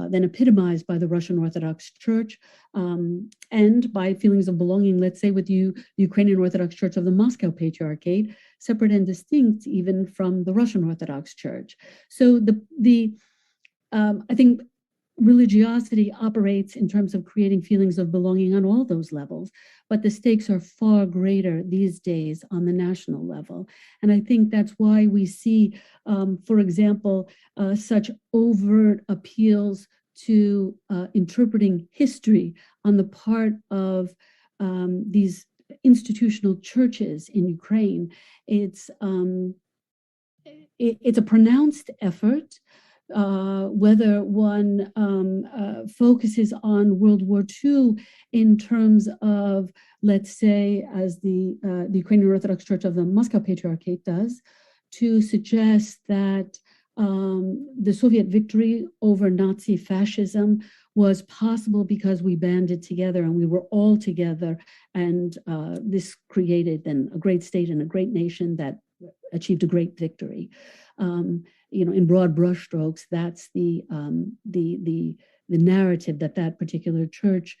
then epitomized by the Russian Orthodox Church, and by feelings of belonging, let's say, with the Ukrainian Orthodox Church of the Moscow Patriarchate, separate and distinct even from the Russian Orthodox Church. So I think religiosity operates in terms of creating feelings of belonging on all those levels, but the stakes are far greater these days on the national level. And I think that's why we see, for example, such overt appeals to interpreting history on the part of these institutional churches in Ukraine. It's a pronounced effort. Whether one focuses on World War II in terms of, let's say, as the Ukrainian Orthodox Church of the Moscow Patriarchate does, to suggest that the Soviet victory over Nazi fascism was possible because we banded together and we were all together, and this created then a great state and a great nation that achieved a great victory. In broad brushstrokes, that's the narrative that particular church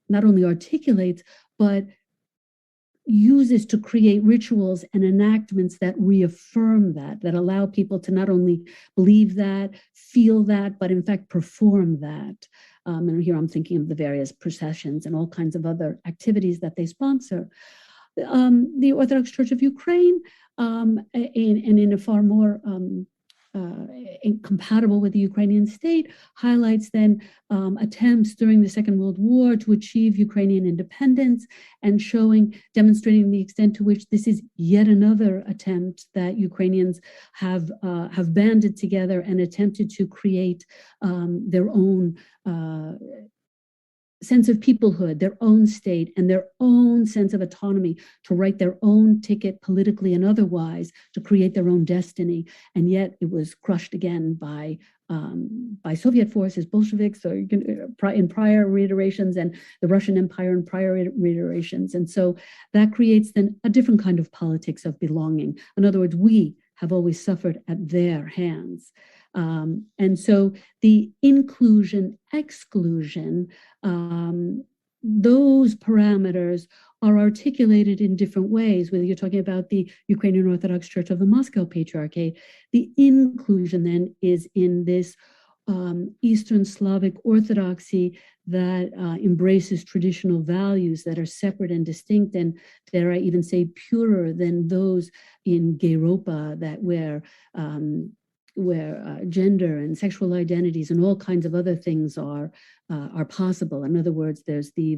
not only articulates, but uses to create rituals and enactments that reaffirm that allow people to not only believe that, feel that, but in fact perform that. And here I'm thinking of the various processions and all kinds of other activities that they sponsor. The Orthodox Church of Ukraine, in a far more incompatible with the Ukrainian state, highlights then attempts during the Second World War to achieve Ukrainian independence, and demonstrating the extent to which this is yet another attempt that Ukrainians have banded together and attempted to create their own sense of peoplehood, their own state, and their own sense of autonomy to write their own ticket politically and otherwise, to create their own destiny. And yet it was crushed again by Soviet forces, Bolsheviks, or in prior reiterations, and the Russian Empire in prior reiterations. And so that creates then a different kind of politics of belonging. In other words, we have always suffered at their hands. And so the inclusion, exclusion, those parameters are articulated in different ways, whether you're talking about the Ukrainian Orthodox Church of the Moscow Patriarchate. The inclusion then is in this Eastern Slavic orthodoxy that embraces traditional values that are separate and distinct, and dare I even say purer than those in Europa, that where gender and sexual identities and all kinds of other things are possible. In other words, there's the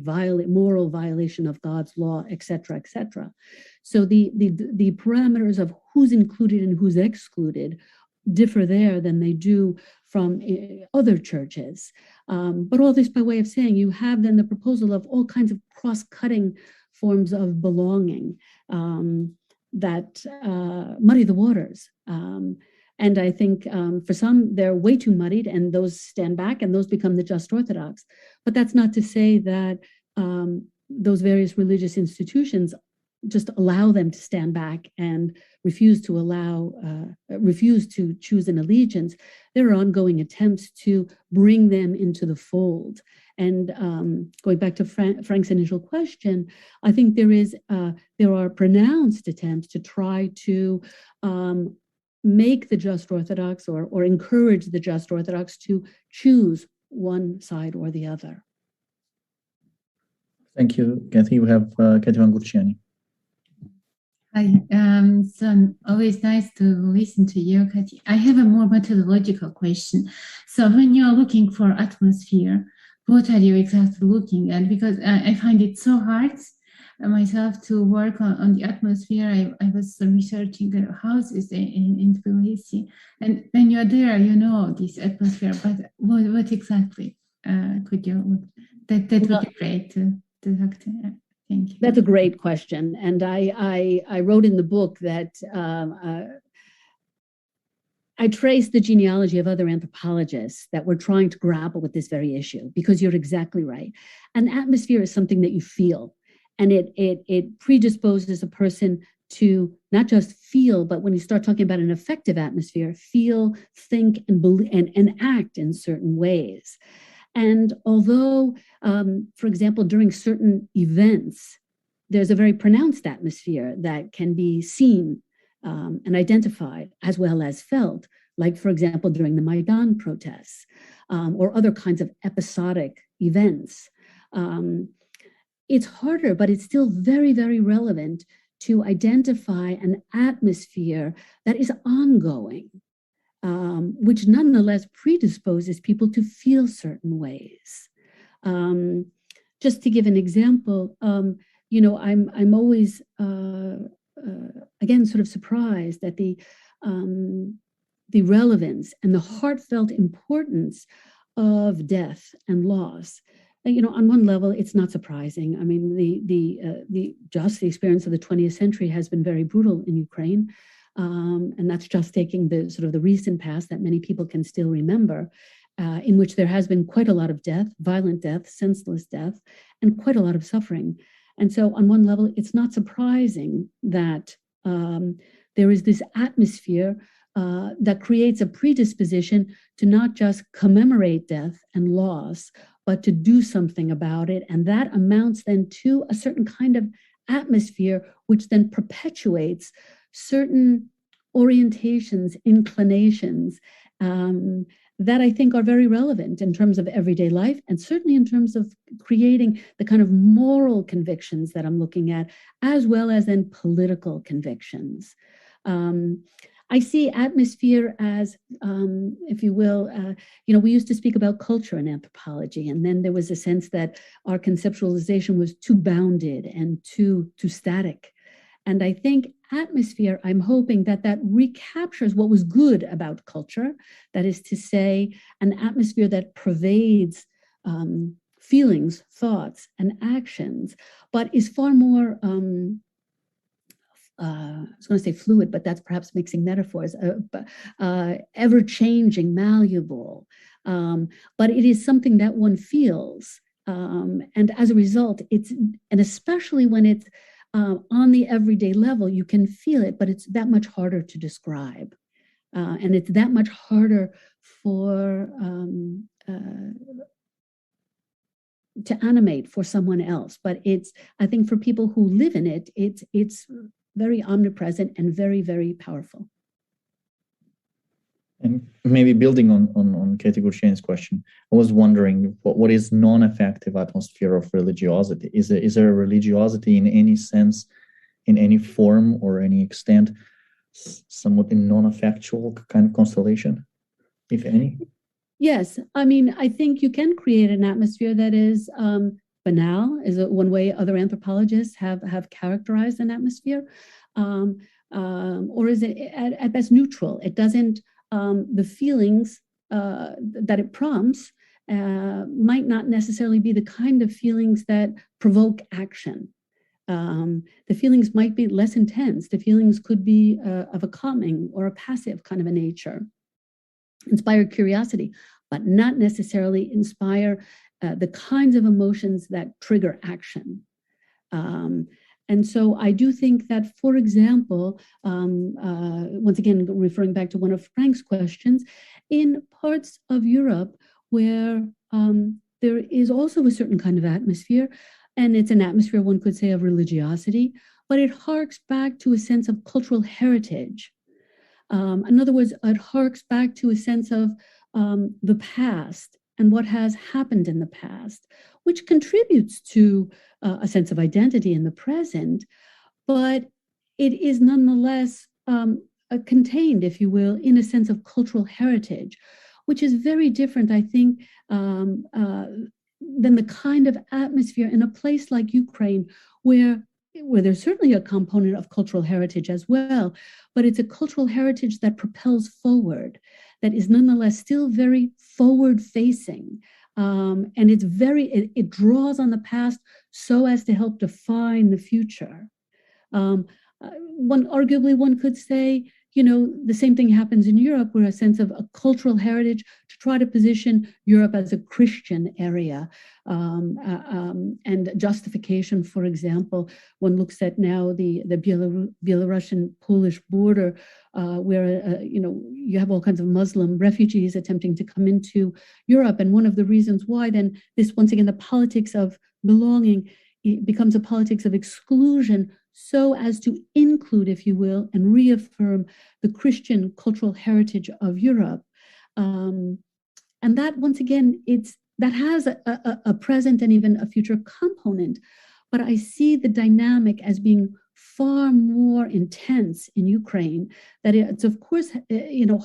moral violation of God's law, et cetera, et cetera. So the parameters of who's included and who's excluded differ there than they do from other churches. But all this by way of saying you have then the proposal of all kinds of cross-cutting forms of belonging that muddy the waters. And I think for some, they're way too muddied, and those stand back, and those become the just Orthodox. But that's not to say that those various religious institutions just allow them to stand back and refuse to choose an allegiance. There are ongoing attempts to bring them into the fold. And going back to Frank's initial question, I think there are pronounced attempts to try to make the just Orthodox or encourage the just Orthodox to choose one side or the other. Thank you, Kathy. We have Kathy Van. Hi, so always nice to listen to you, Kathy. I have a more methodological question. So when you're looking for atmosphere, what are you exactly looking at? Because I find it so hard myself to work on the atmosphere. I was researching houses in Tbilisi, and when you're there, you know this atmosphere, but what exactly could you, that would be great to talk to. Thank you. That's a great question. And I wrote in the book that I traced the genealogy of other anthropologists that were trying to grapple with this very issue, because you're exactly right. An atmosphere is something that you feel, and it predisposes a person to not just feel, but when you start talking about an affective atmosphere, feel, think, and believe, and act in certain ways. And although, for example, during certain events, there's a very pronounced atmosphere that can be seen and identified as well as felt, like, for example, during the Maidan protests or other kinds of episodic events. It's harder, but it's still very, very relevant to identify an atmosphere that is ongoing, which nonetheless predisposes people to feel certain ways. Just to give an example, I'm always again sort of surprised at the relevance and the heartfelt importance of death and loss. On one level, it's not surprising. I mean, the experience of the 20th century has been very brutal in Ukraine. And that's just taking the sort of the recent past that many people can still remember, in which there has been quite a lot of death, violent death, senseless death, and quite a lot of suffering. And so on one level, it's not surprising that there is this atmosphere that creates a predisposition to not just commemorate death and loss, but to do something about it. And that amounts then to a certain kind of atmosphere, which then perpetuates certain orientations, inclinations that I think are very relevant in terms of everyday life, and certainly in terms of creating the kind of moral convictions that I'm looking at, as well as then political convictions. I see atmosphere as, if you will, we used to speak about culture in anthropology, and then there was a sense that our conceptualization was too bounded and too static. And I think atmosphere, I'm hoping that recaptures what was good about culture. That is to say, an atmosphere that pervades feelings, thoughts, and actions, but is far more, I was going to say fluid, but that's perhaps mixing metaphors, ever-changing, malleable. But it is something that one feels. And as a result, and especially when it's on the everyday level, you can feel it, but it's that much harder to describe. And it's that much harder for to animate for someone else. But I think for people who live in it, it's very omnipresent and very, very powerful. And maybe building on Katie Gurchain's question, I was wondering what is non-affective atmosphere of religiosity? Is there a religiosity in any sense, in any form or any extent, somewhat in non-affectual kind of constellation, if any? Yes, I mean, I think you can create an atmosphere that is banal, is one way other anthropologists have characterized an atmosphere, or is it at best neutral? It doesn't, the feelings that it prompts might not necessarily be the kind of feelings that provoke action. The feelings might be less intense. The feelings could be of a calming or a passive kind of a nature, inspire curiosity, but not necessarily inspire the kinds of emotions that trigger action. And so I do think that, for example, once again, referring back to one of Frank's questions, in parts of Europe where there is also a certain kind of atmosphere, and it's an atmosphere, one could say, of religiosity, but it harks back to a sense of cultural heritage. In other words, it harks back to a sense of the past and what has happened in the past, which contributes to a sense of identity in the present, but it is nonetheless contained, if you will, in a sense of cultural heritage, which is very different, I think, than the kind of atmosphere in a place like Ukraine, where there's certainly a component of cultural heritage as well, but it's a cultural heritage that propels forward, that is nonetheless still very forward-facing. And it draws on the past so as to help define the future. Arguably, one could say, the same thing happens in Europe, where a sense of a cultural heritage to try to position Europe as a Christian area, and justification, for example, one looks at now the Belarusian-Polish border, where you have all kinds of Muslim refugees attempting to come into Europe, and one of the reasons why then this, once again, the politics of belonging, it becomes a politics of exclusion, so as to include, if you will, and reaffirm the Christian cultural heritage of Europe. And that, once again, that has a present and even a future component. But I see the dynamic as being far more intense in Ukraine, that it's, of course,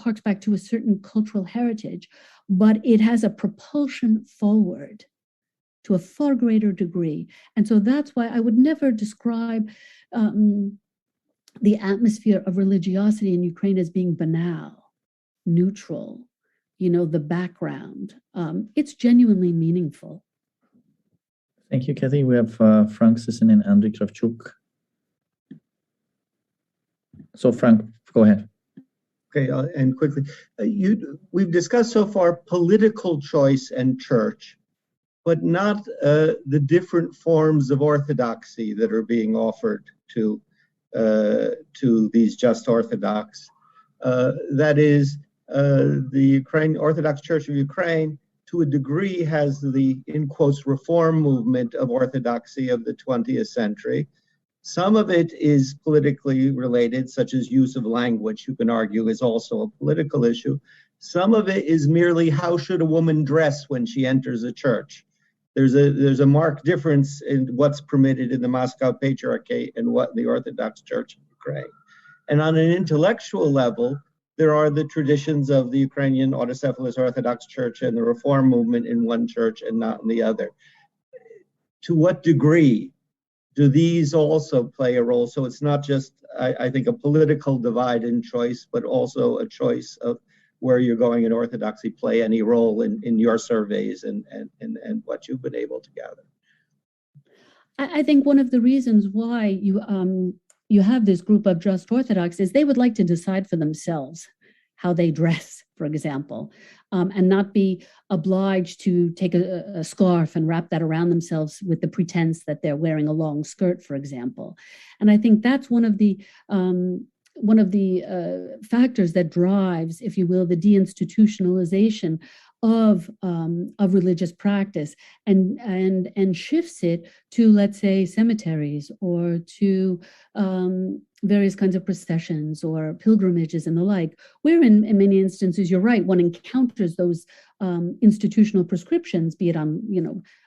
harks back to a certain cultural heritage, but it has a propulsion forward to a far greater degree. And so that's why I would never describe the atmosphere of religiosity in Ukraine as being banal, neutral, the background. It's genuinely meaningful. Thank you, Kathy. We have Frank Sisson and Andriy Kravchuk. So Frank, go ahead. Okay, and quickly, we've discussed so far political choice and church, but not the different forms of orthodoxy that are being offered to these just Orthodox. That is, the Orthodox Church of Ukraine, to a degree, has the, in quotes, reform movement of orthodoxy of the 20th century. Some of it is politically related, such as use of language, you can argue is also a political issue. Some of it is merely how should a woman dress when she enters a church. There's a marked difference in what's permitted in the Moscow Patriarchate and what the Orthodox Church of Ukraine. And on an intellectual level, there are the traditions of the Ukrainian autocephalous Orthodox Church and the Reform movement in one church and not in the other. To what degree do these also play a role? So it's not just, I think, a political divide and choice, but also a choice of where you're going in Orthodoxy play any role in your surveys and what you've been able to gather? I think one of the reasons why you have this group of Just Orthodox is they would like to decide for themselves how they dress, for example, and not be obliged to take a scarf and wrap that around themselves with the pretense that they're wearing a long skirt, for example. And I think that's one of the factors that drives, if you will, the deinstitutionalization of religious practice and shifts it to, let's say, cemeteries or to various kinds of processions or pilgrimages and the like, where in many instances, you're right, one encounters those institutional prescriptions, be it on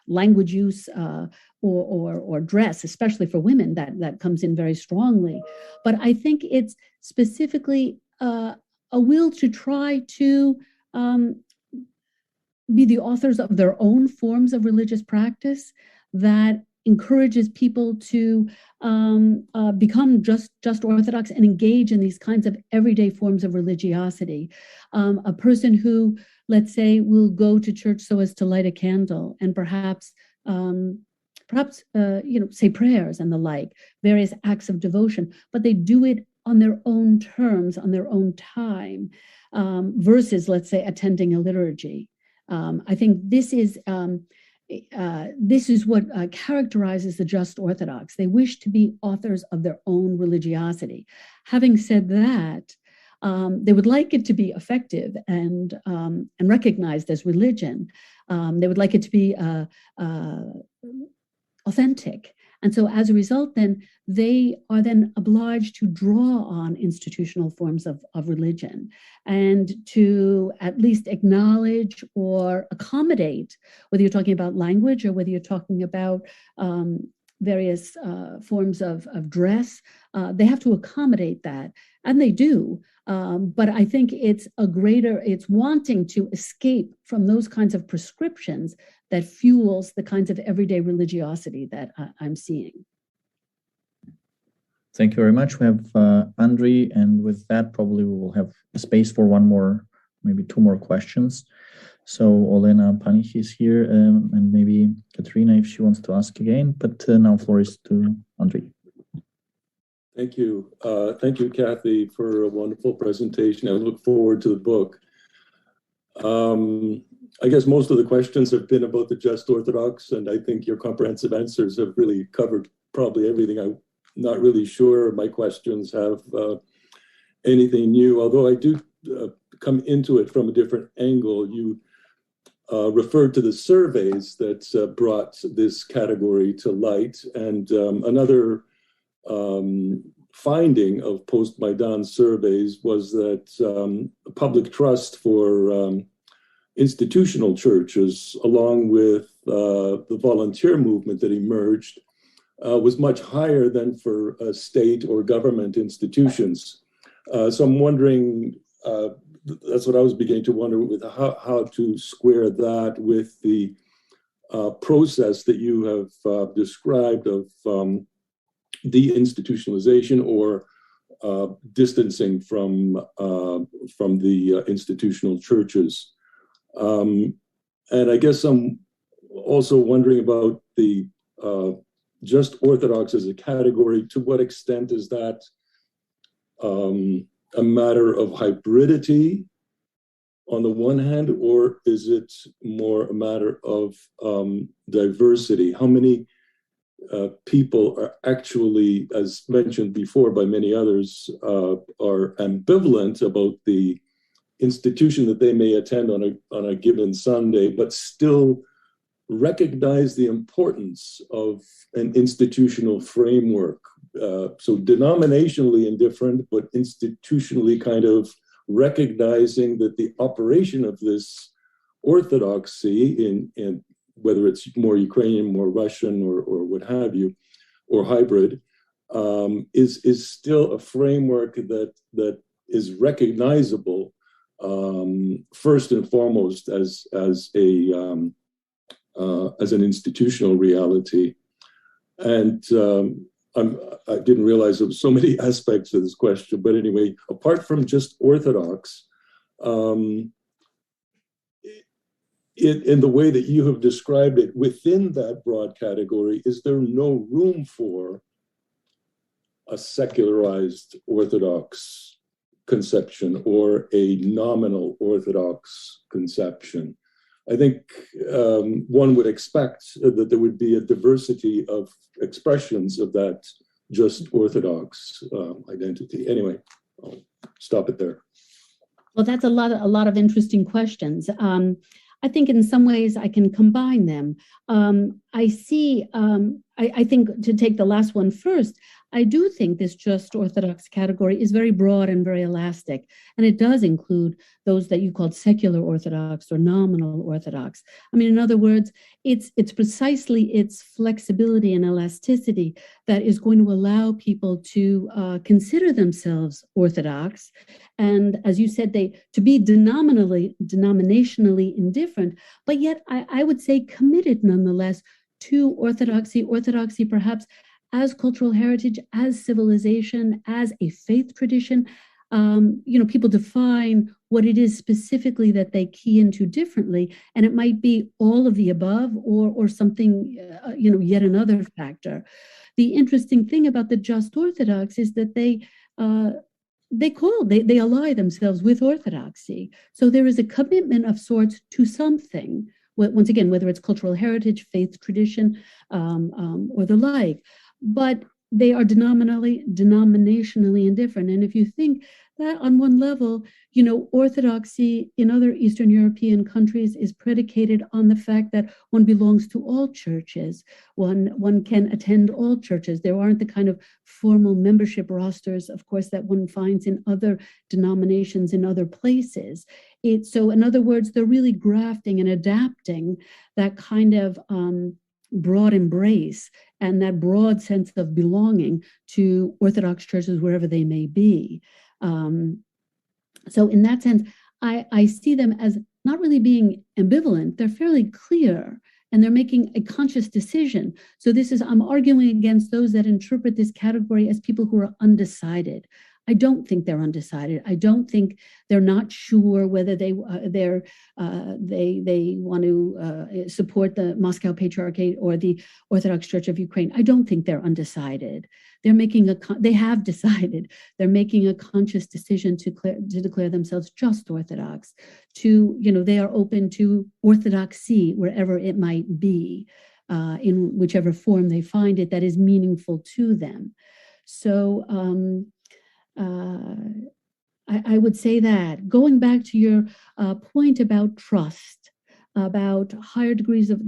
language use or dress, especially for women, that comes in very strongly. But I think it's specifically a will to try to be the authors of their own forms of religious practice that encourages people to become just Orthodox and engage in these kinds of everyday forms of religiosity. A person who, let's say, will go to church so as to light a candle and perhaps say prayers and the like, various acts of devotion, but they do it on their own terms, on their own time, versus, let's say, attending a liturgy. I think this is what characterizes the Just Orthodox. They wish to be authors of their own religiosity. Having said that, they would like it to be effective and recognized as religion. They would like it to be authentic. And so as a result, then they are then obliged to draw on institutional forms of religion and to at least acknowledge or accommodate, whether you're talking about language or whether you're talking about various forms of dress, they have to accommodate that, and they do. But I think it's wanting to escape from those kinds of prescriptions that fuels the kinds of everyday religiosity that I'm seeing. Thank you very much. We have Andre, and with that, probably we will have space for one more, maybe two more questions. So Olena Panich is here, and maybe Katerina, if she wants to ask again, but now floor is to Andre. Thank you. Thank you, Kathy, for a wonderful presentation. I look forward to the book. I guess most of the questions have been about the Just Orthodox, and I think your comprehensive answers have really covered probably everything. I'm not really sure my questions have anything new, although I do come into it from a different angle. You referred to the surveys that brought this category to light, and another finding of post-Maidan surveys was that public trust for institutional churches, along with the volunteer movement that emerged, was much higher than for state or government institutions. So I'm wondering, that's what I was beginning to wonder, with how to square that with the process that you have described of deinstitutionalization or distancing from the institutional churches. And I guess I'm also wondering about the Just Orthodox as a category. To what extent is that a matter of hybridity on the one hand, or is it more a matter of diversity? How many people are actually, as mentioned before by many others, are ambivalent about the institution that they may attend on a given Sunday, but still recognize the importance of an institutional framework. So denominationally indifferent, but institutionally kind of recognizing that the operation of this orthodoxy in whether it's more Ukrainian, more Russian, or what have you, or hybrid, is still a framework that is recognizable first and foremost as an institutional reality. And I didn't realize there were so many aspects of this question, but anyway, apart from just Orthodox, in the way that you have described it, within that broad category, is there no room for a secularized Orthodox conception or a nominal Orthodox conception? I think one would expect that there would be a diversity of expressions of that just Orthodox identity. Anyway, I'll stop it there. Well, that's a lot of interesting questions. I think in some ways I can combine them. I think to take the last one first, I do think this just Orthodox category is very broad and very elastic, and it does include those that you called secular Orthodox or nominal Orthodox. I mean, in other words, it's precisely its flexibility and elasticity that is going to allow people to consider themselves Orthodox, and as you said, to be denominationally indifferent, but yet I would say committed nonetheless to orthodoxy perhaps as cultural heritage, as civilization, as a faith tradition. People define what it is specifically that they key into differently, and it might be all of the above or something, yet another factor. The interesting thing about the just Orthodox is that they ally themselves with orthodoxy. So there is a commitment of sorts to something. Once again, whether it's cultural heritage, faith tradition, or the like, but they are denominationally indifferent. And if you think that on one level, orthodoxy in other Eastern European countries is predicated on the fact that one belongs to all churches. One can attend all churches. There aren't the kind of formal membership rosters, of course, that one finds in other denominations in other places. So in other words, they're really grafting and adapting that kind of broad embrace and that broad sense of belonging to Orthodox churches wherever they may be. So in that sense, I see them as not really being ambivalent. They're fairly clear and they're making a conscious decision. So I'm arguing against those that interpret this category as people who are undecided. I don't think they're undecided. I don't think they're not sure whether they want to support the Moscow Patriarchate or the Orthodox Church of Ukraine. I don't think they're undecided. They have decided. They're making a conscious decision to declare themselves just Orthodox. They are open to orthodoxy wherever it might be, in whichever form they find it that is meaningful to them. So. I would say that going back to your point about trust, about higher degrees of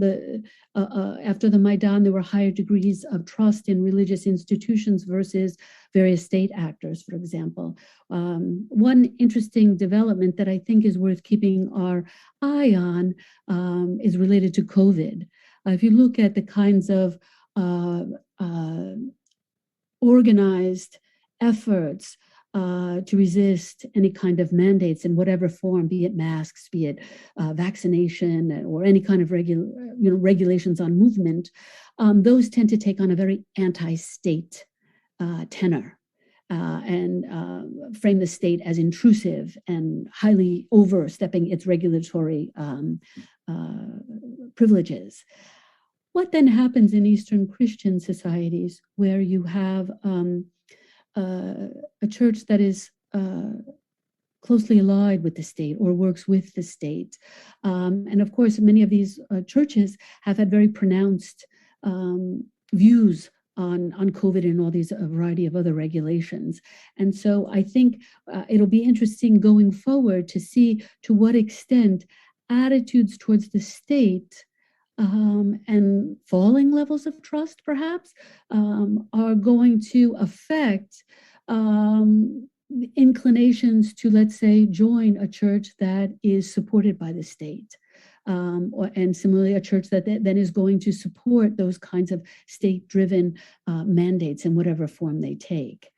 after the Maidan, there were higher degrees of trust in religious institutions versus various state actors, for example. One interesting development that I think is worth keeping our eye on is related to COVID. If you look at the kinds of organized efforts to resist any kind of mandates in whatever form, be it masks, be it vaccination, or any kind of regulations on movement, those tend to take on a very anti-state tenor and frame the state as intrusive and highly overstepping its regulatory privileges. What then happens in Eastern Christian societies where you have a church that is closely allied with the state or works with the state? And of course, many of these churches have had very pronounced views on COVID and all these variety of other regulations. And so I think it'll be interesting going forward to see to what extent attitudes towards the state and falling levels of trust, perhaps, are going to affect inclinations to, let's say, join a church that is supported by the state. And similarly, a church that then is going to support those kinds of state-driven mandates in whatever form they take.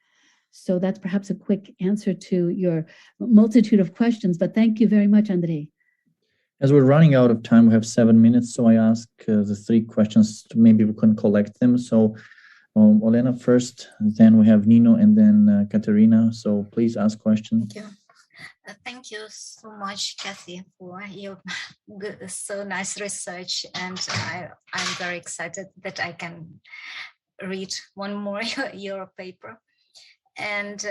So that's perhaps a quick answer to your multitude of questions, but thank you very much, Andrei. As we're running out of time, we have 7 minutes, so I ask the 3 questions. Maybe we can collect them. So Olena first, then we have Nino, and then Katerina. So please ask questions. Thank you. Thank you so much, Kathy, for your so nice research, and I'm very excited that I can read one more your paper. And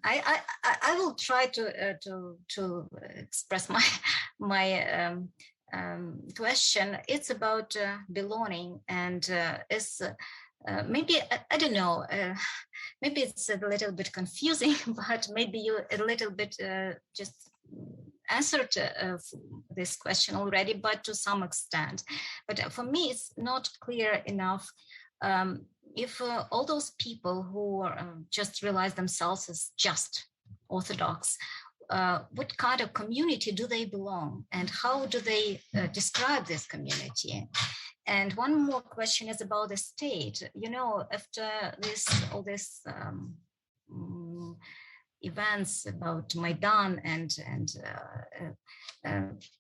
I will try to express my question. It's about belonging, and it's maybe I don't know. Maybe it's a little bit confusing, but maybe you a little bit just answered this question already, but to some extent. But for me, it's not clear enough. If all those people who just realize themselves as just Orthodox, what kind of community do they belong, and how do they describe this community? And one more question is about the state. You know, after all this events about Maidan and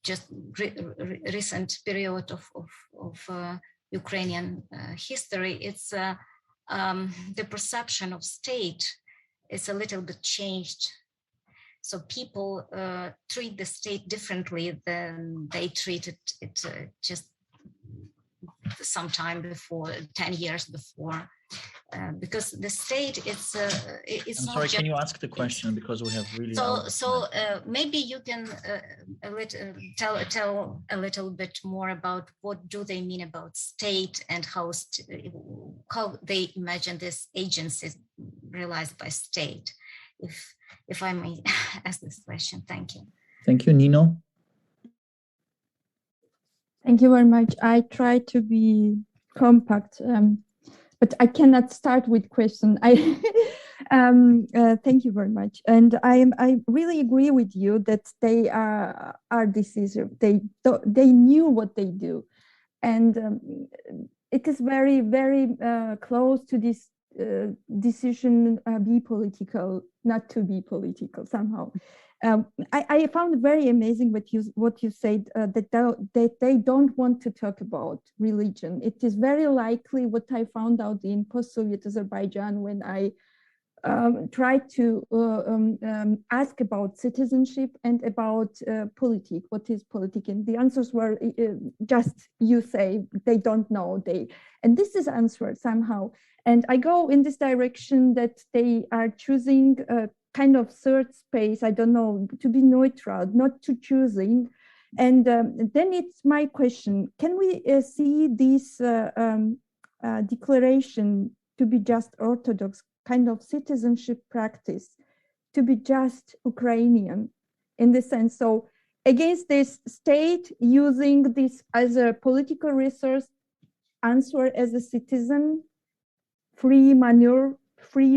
just recent period of Ukrainian history, it's the perception of state is a little bit changed. So people treat the state differently than they treated it just some time before, 10 years before. Because the state, it's I'm sorry, can you ask the question, because we have really maybe you can tell a little bit more about what do they mean about state, and how they imagine this agency realized by state, if I may ask this question. Thank you. Thank you, Nino. Thank you very much. I try to be compact, but I cannot start with question. Thank you very much, and I really agree with you that they are decisive. They knew what they do, and it is very close to this decision be political, not to be political somehow. I found it very amazing what you said, that they don't want to talk about religion. It is very likely what I found out in post-Soviet Azerbaijan when I tried to ask about citizenship and about politics. What is politics? And the answers were just you say they don't know. And this is answered somehow. And I go in this direction that they are choosing kind of third space, I don't know, to be neutral, not to choosing. And then it's my question, can we see this declaration to be just Orthodox kind of citizenship practice, to be just Ukrainian in the sense, so against this state using this as a political resource, answer as a citizen, free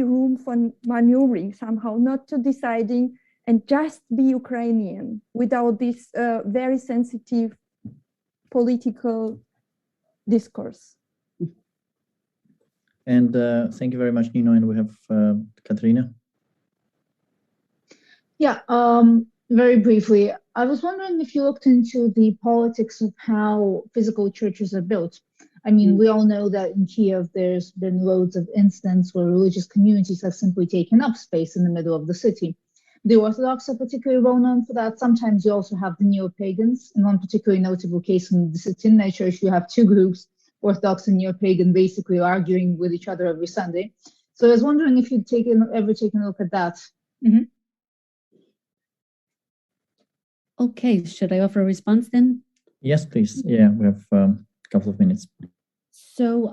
room for maneuvering somehow, not to deciding, and just be Ukrainian without this very sensitive political discourse. And thank you very much, Nino. And we have Katerina. Yeah, very briefly, I was wondering if you looked into the politics of how physical churches are built. I mean, we all know that in Kiev, there's been loads of instances where religious communities have simply taken up space in the middle of the city. The Orthodox are particularly well known for that. Sometimes you also have the neo-pagans. In one particularly notable case in the Sitina Church, you have two groups, Orthodox and neo-pagan, basically arguing with each other every Sunday. So I was wondering if you'd ever taken a look at that. Mm-hmm. Okay, should I offer a response then? Yes, please. Yeah, we have a couple of minutes. So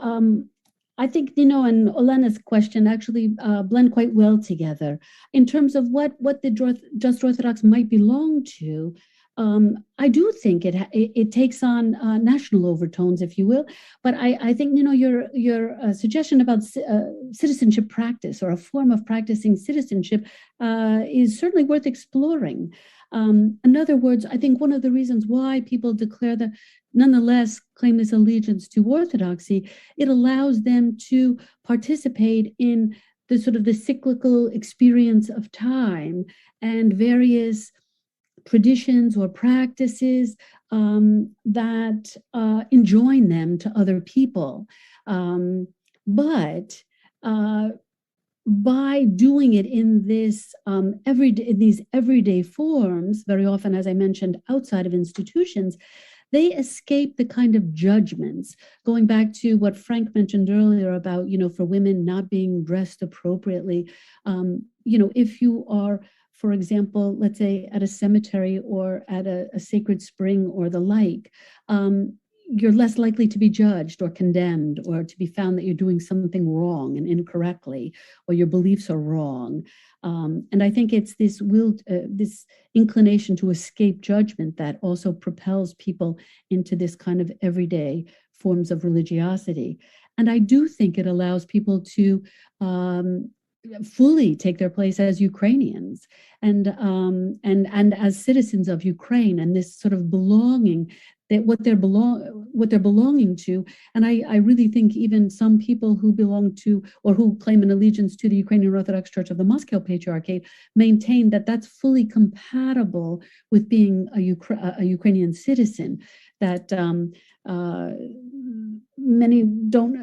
I think Nino and Olena's question actually blend quite well together in terms of what the Just Orthodox might belong to. I do think it takes on national overtones, if you will. But I think, you know, your suggestion about citizenship practice, or a form of practicing citizenship, is certainly worth exploring. In other words, I think one of the reasons why people declare that, nonetheless, claim this allegiance to Orthodoxy, it allows them to participate in the sort of the cyclical experience of time and various traditions or practices that enjoin them to other people. But by doing it in this in these everyday forms, very often, as I mentioned, outside of institutions, they escape the kind of judgments. Going back to what Frank mentioned earlier about, for women not being dressed appropriately, if you are, for example, let's say at a cemetery or at a sacred spring or the like, you're less likely to be judged or condemned or to be found that you're doing something wrong and incorrectly, or your beliefs are wrong. And I think it's this this inclination to escape judgment that also propels people into this kind of everyday forms of religiosity. And I do think it allows people to fully take their place as Ukrainians and as citizens of Ukraine, and this sort of belonging, that what they're belonging to. And I really think even some people who belong to or who claim an allegiance to the Ukrainian Orthodox Church of the Moscow Patriarchate maintain that that's fully compatible with being a Ukrainian citizen, that many don't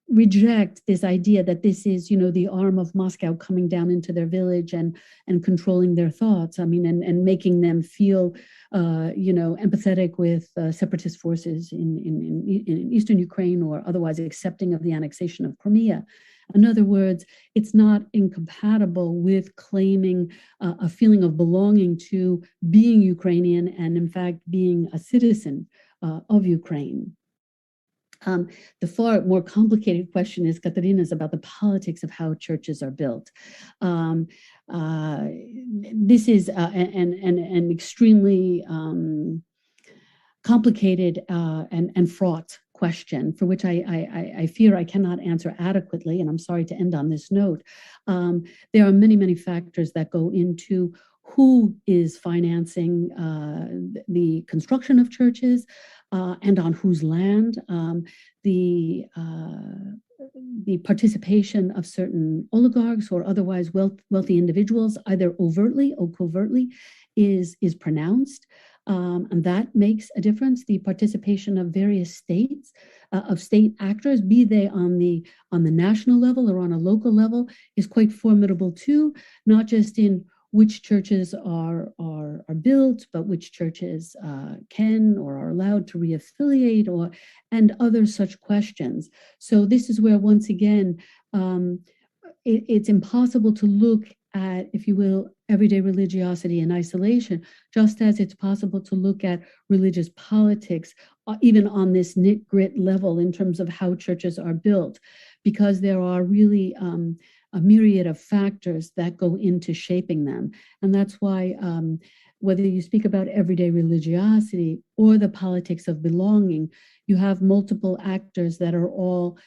reject this idea that this is, the arm of Moscow coming down into their village and controlling their thoughts. I mean, and making them feel, empathetic with separatist forces in Eastern Ukraine, or otherwise accepting of the annexation of Crimea. In other words, it's not incompatible with claiming a feeling of belonging to being Ukrainian and, in fact, being a citizen of Ukraine. The far more complicated question is Katerina's about the politics of how churches are built. This is an extremely complicated and fraught question, for which I fear I cannot answer adequately, and I'm sorry to end on this note. There are many, many factors that go into who is financing the construction of churches, and on whose land, the participation of certain oligarchs or otherwise wealthy individuals, either overtly or covertly, is pronounced. And that makes a difference. The participation of various states, of state actors, be they on the national level or on a local level, is quite formidable too, not just in which churches are built, but which churches can or are allowed to reaffiliate, and other such questions. So this is where, once again, it's impossible to look at, if you will, everyday religiosity in isolation, just as it's possible to look at religious politics, even on this nit-grit level in terms of how churches are built, because there are really a myriad of factors that go into shaping them. And that's why whether you speak about everyday religiosity or the politics of belonging, you have multiple actors that are all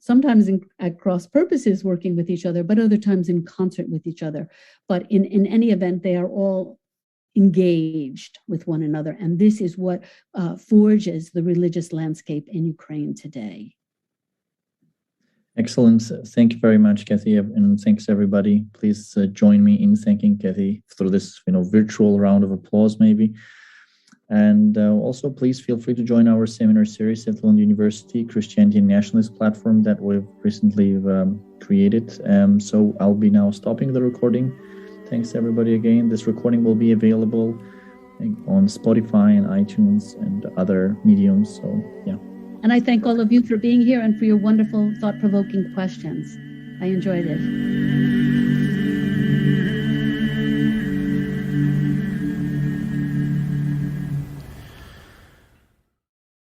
sometimes at cross purposes working with each other, but other times in concert with each other. But in any event, they are all engaged with one another. And this is what forges the religious landscape in Ukraine today. Excellent. Thank you very much, Kathy, and thanks everybody. Please join me in thanking Kathy through this, virtual round of applause, maybe. And also, please feel free to join our seminar series at Lund University Christianity and Nationalist platform that we've recently created. So I'll be now stopping the recording. Thanks everybody again. This recording will be available on Spotify and iTunes and other mediums. So yeah. And I thank all of you for being here and for your wonderful, thought-provoking questions. I enjoyed it.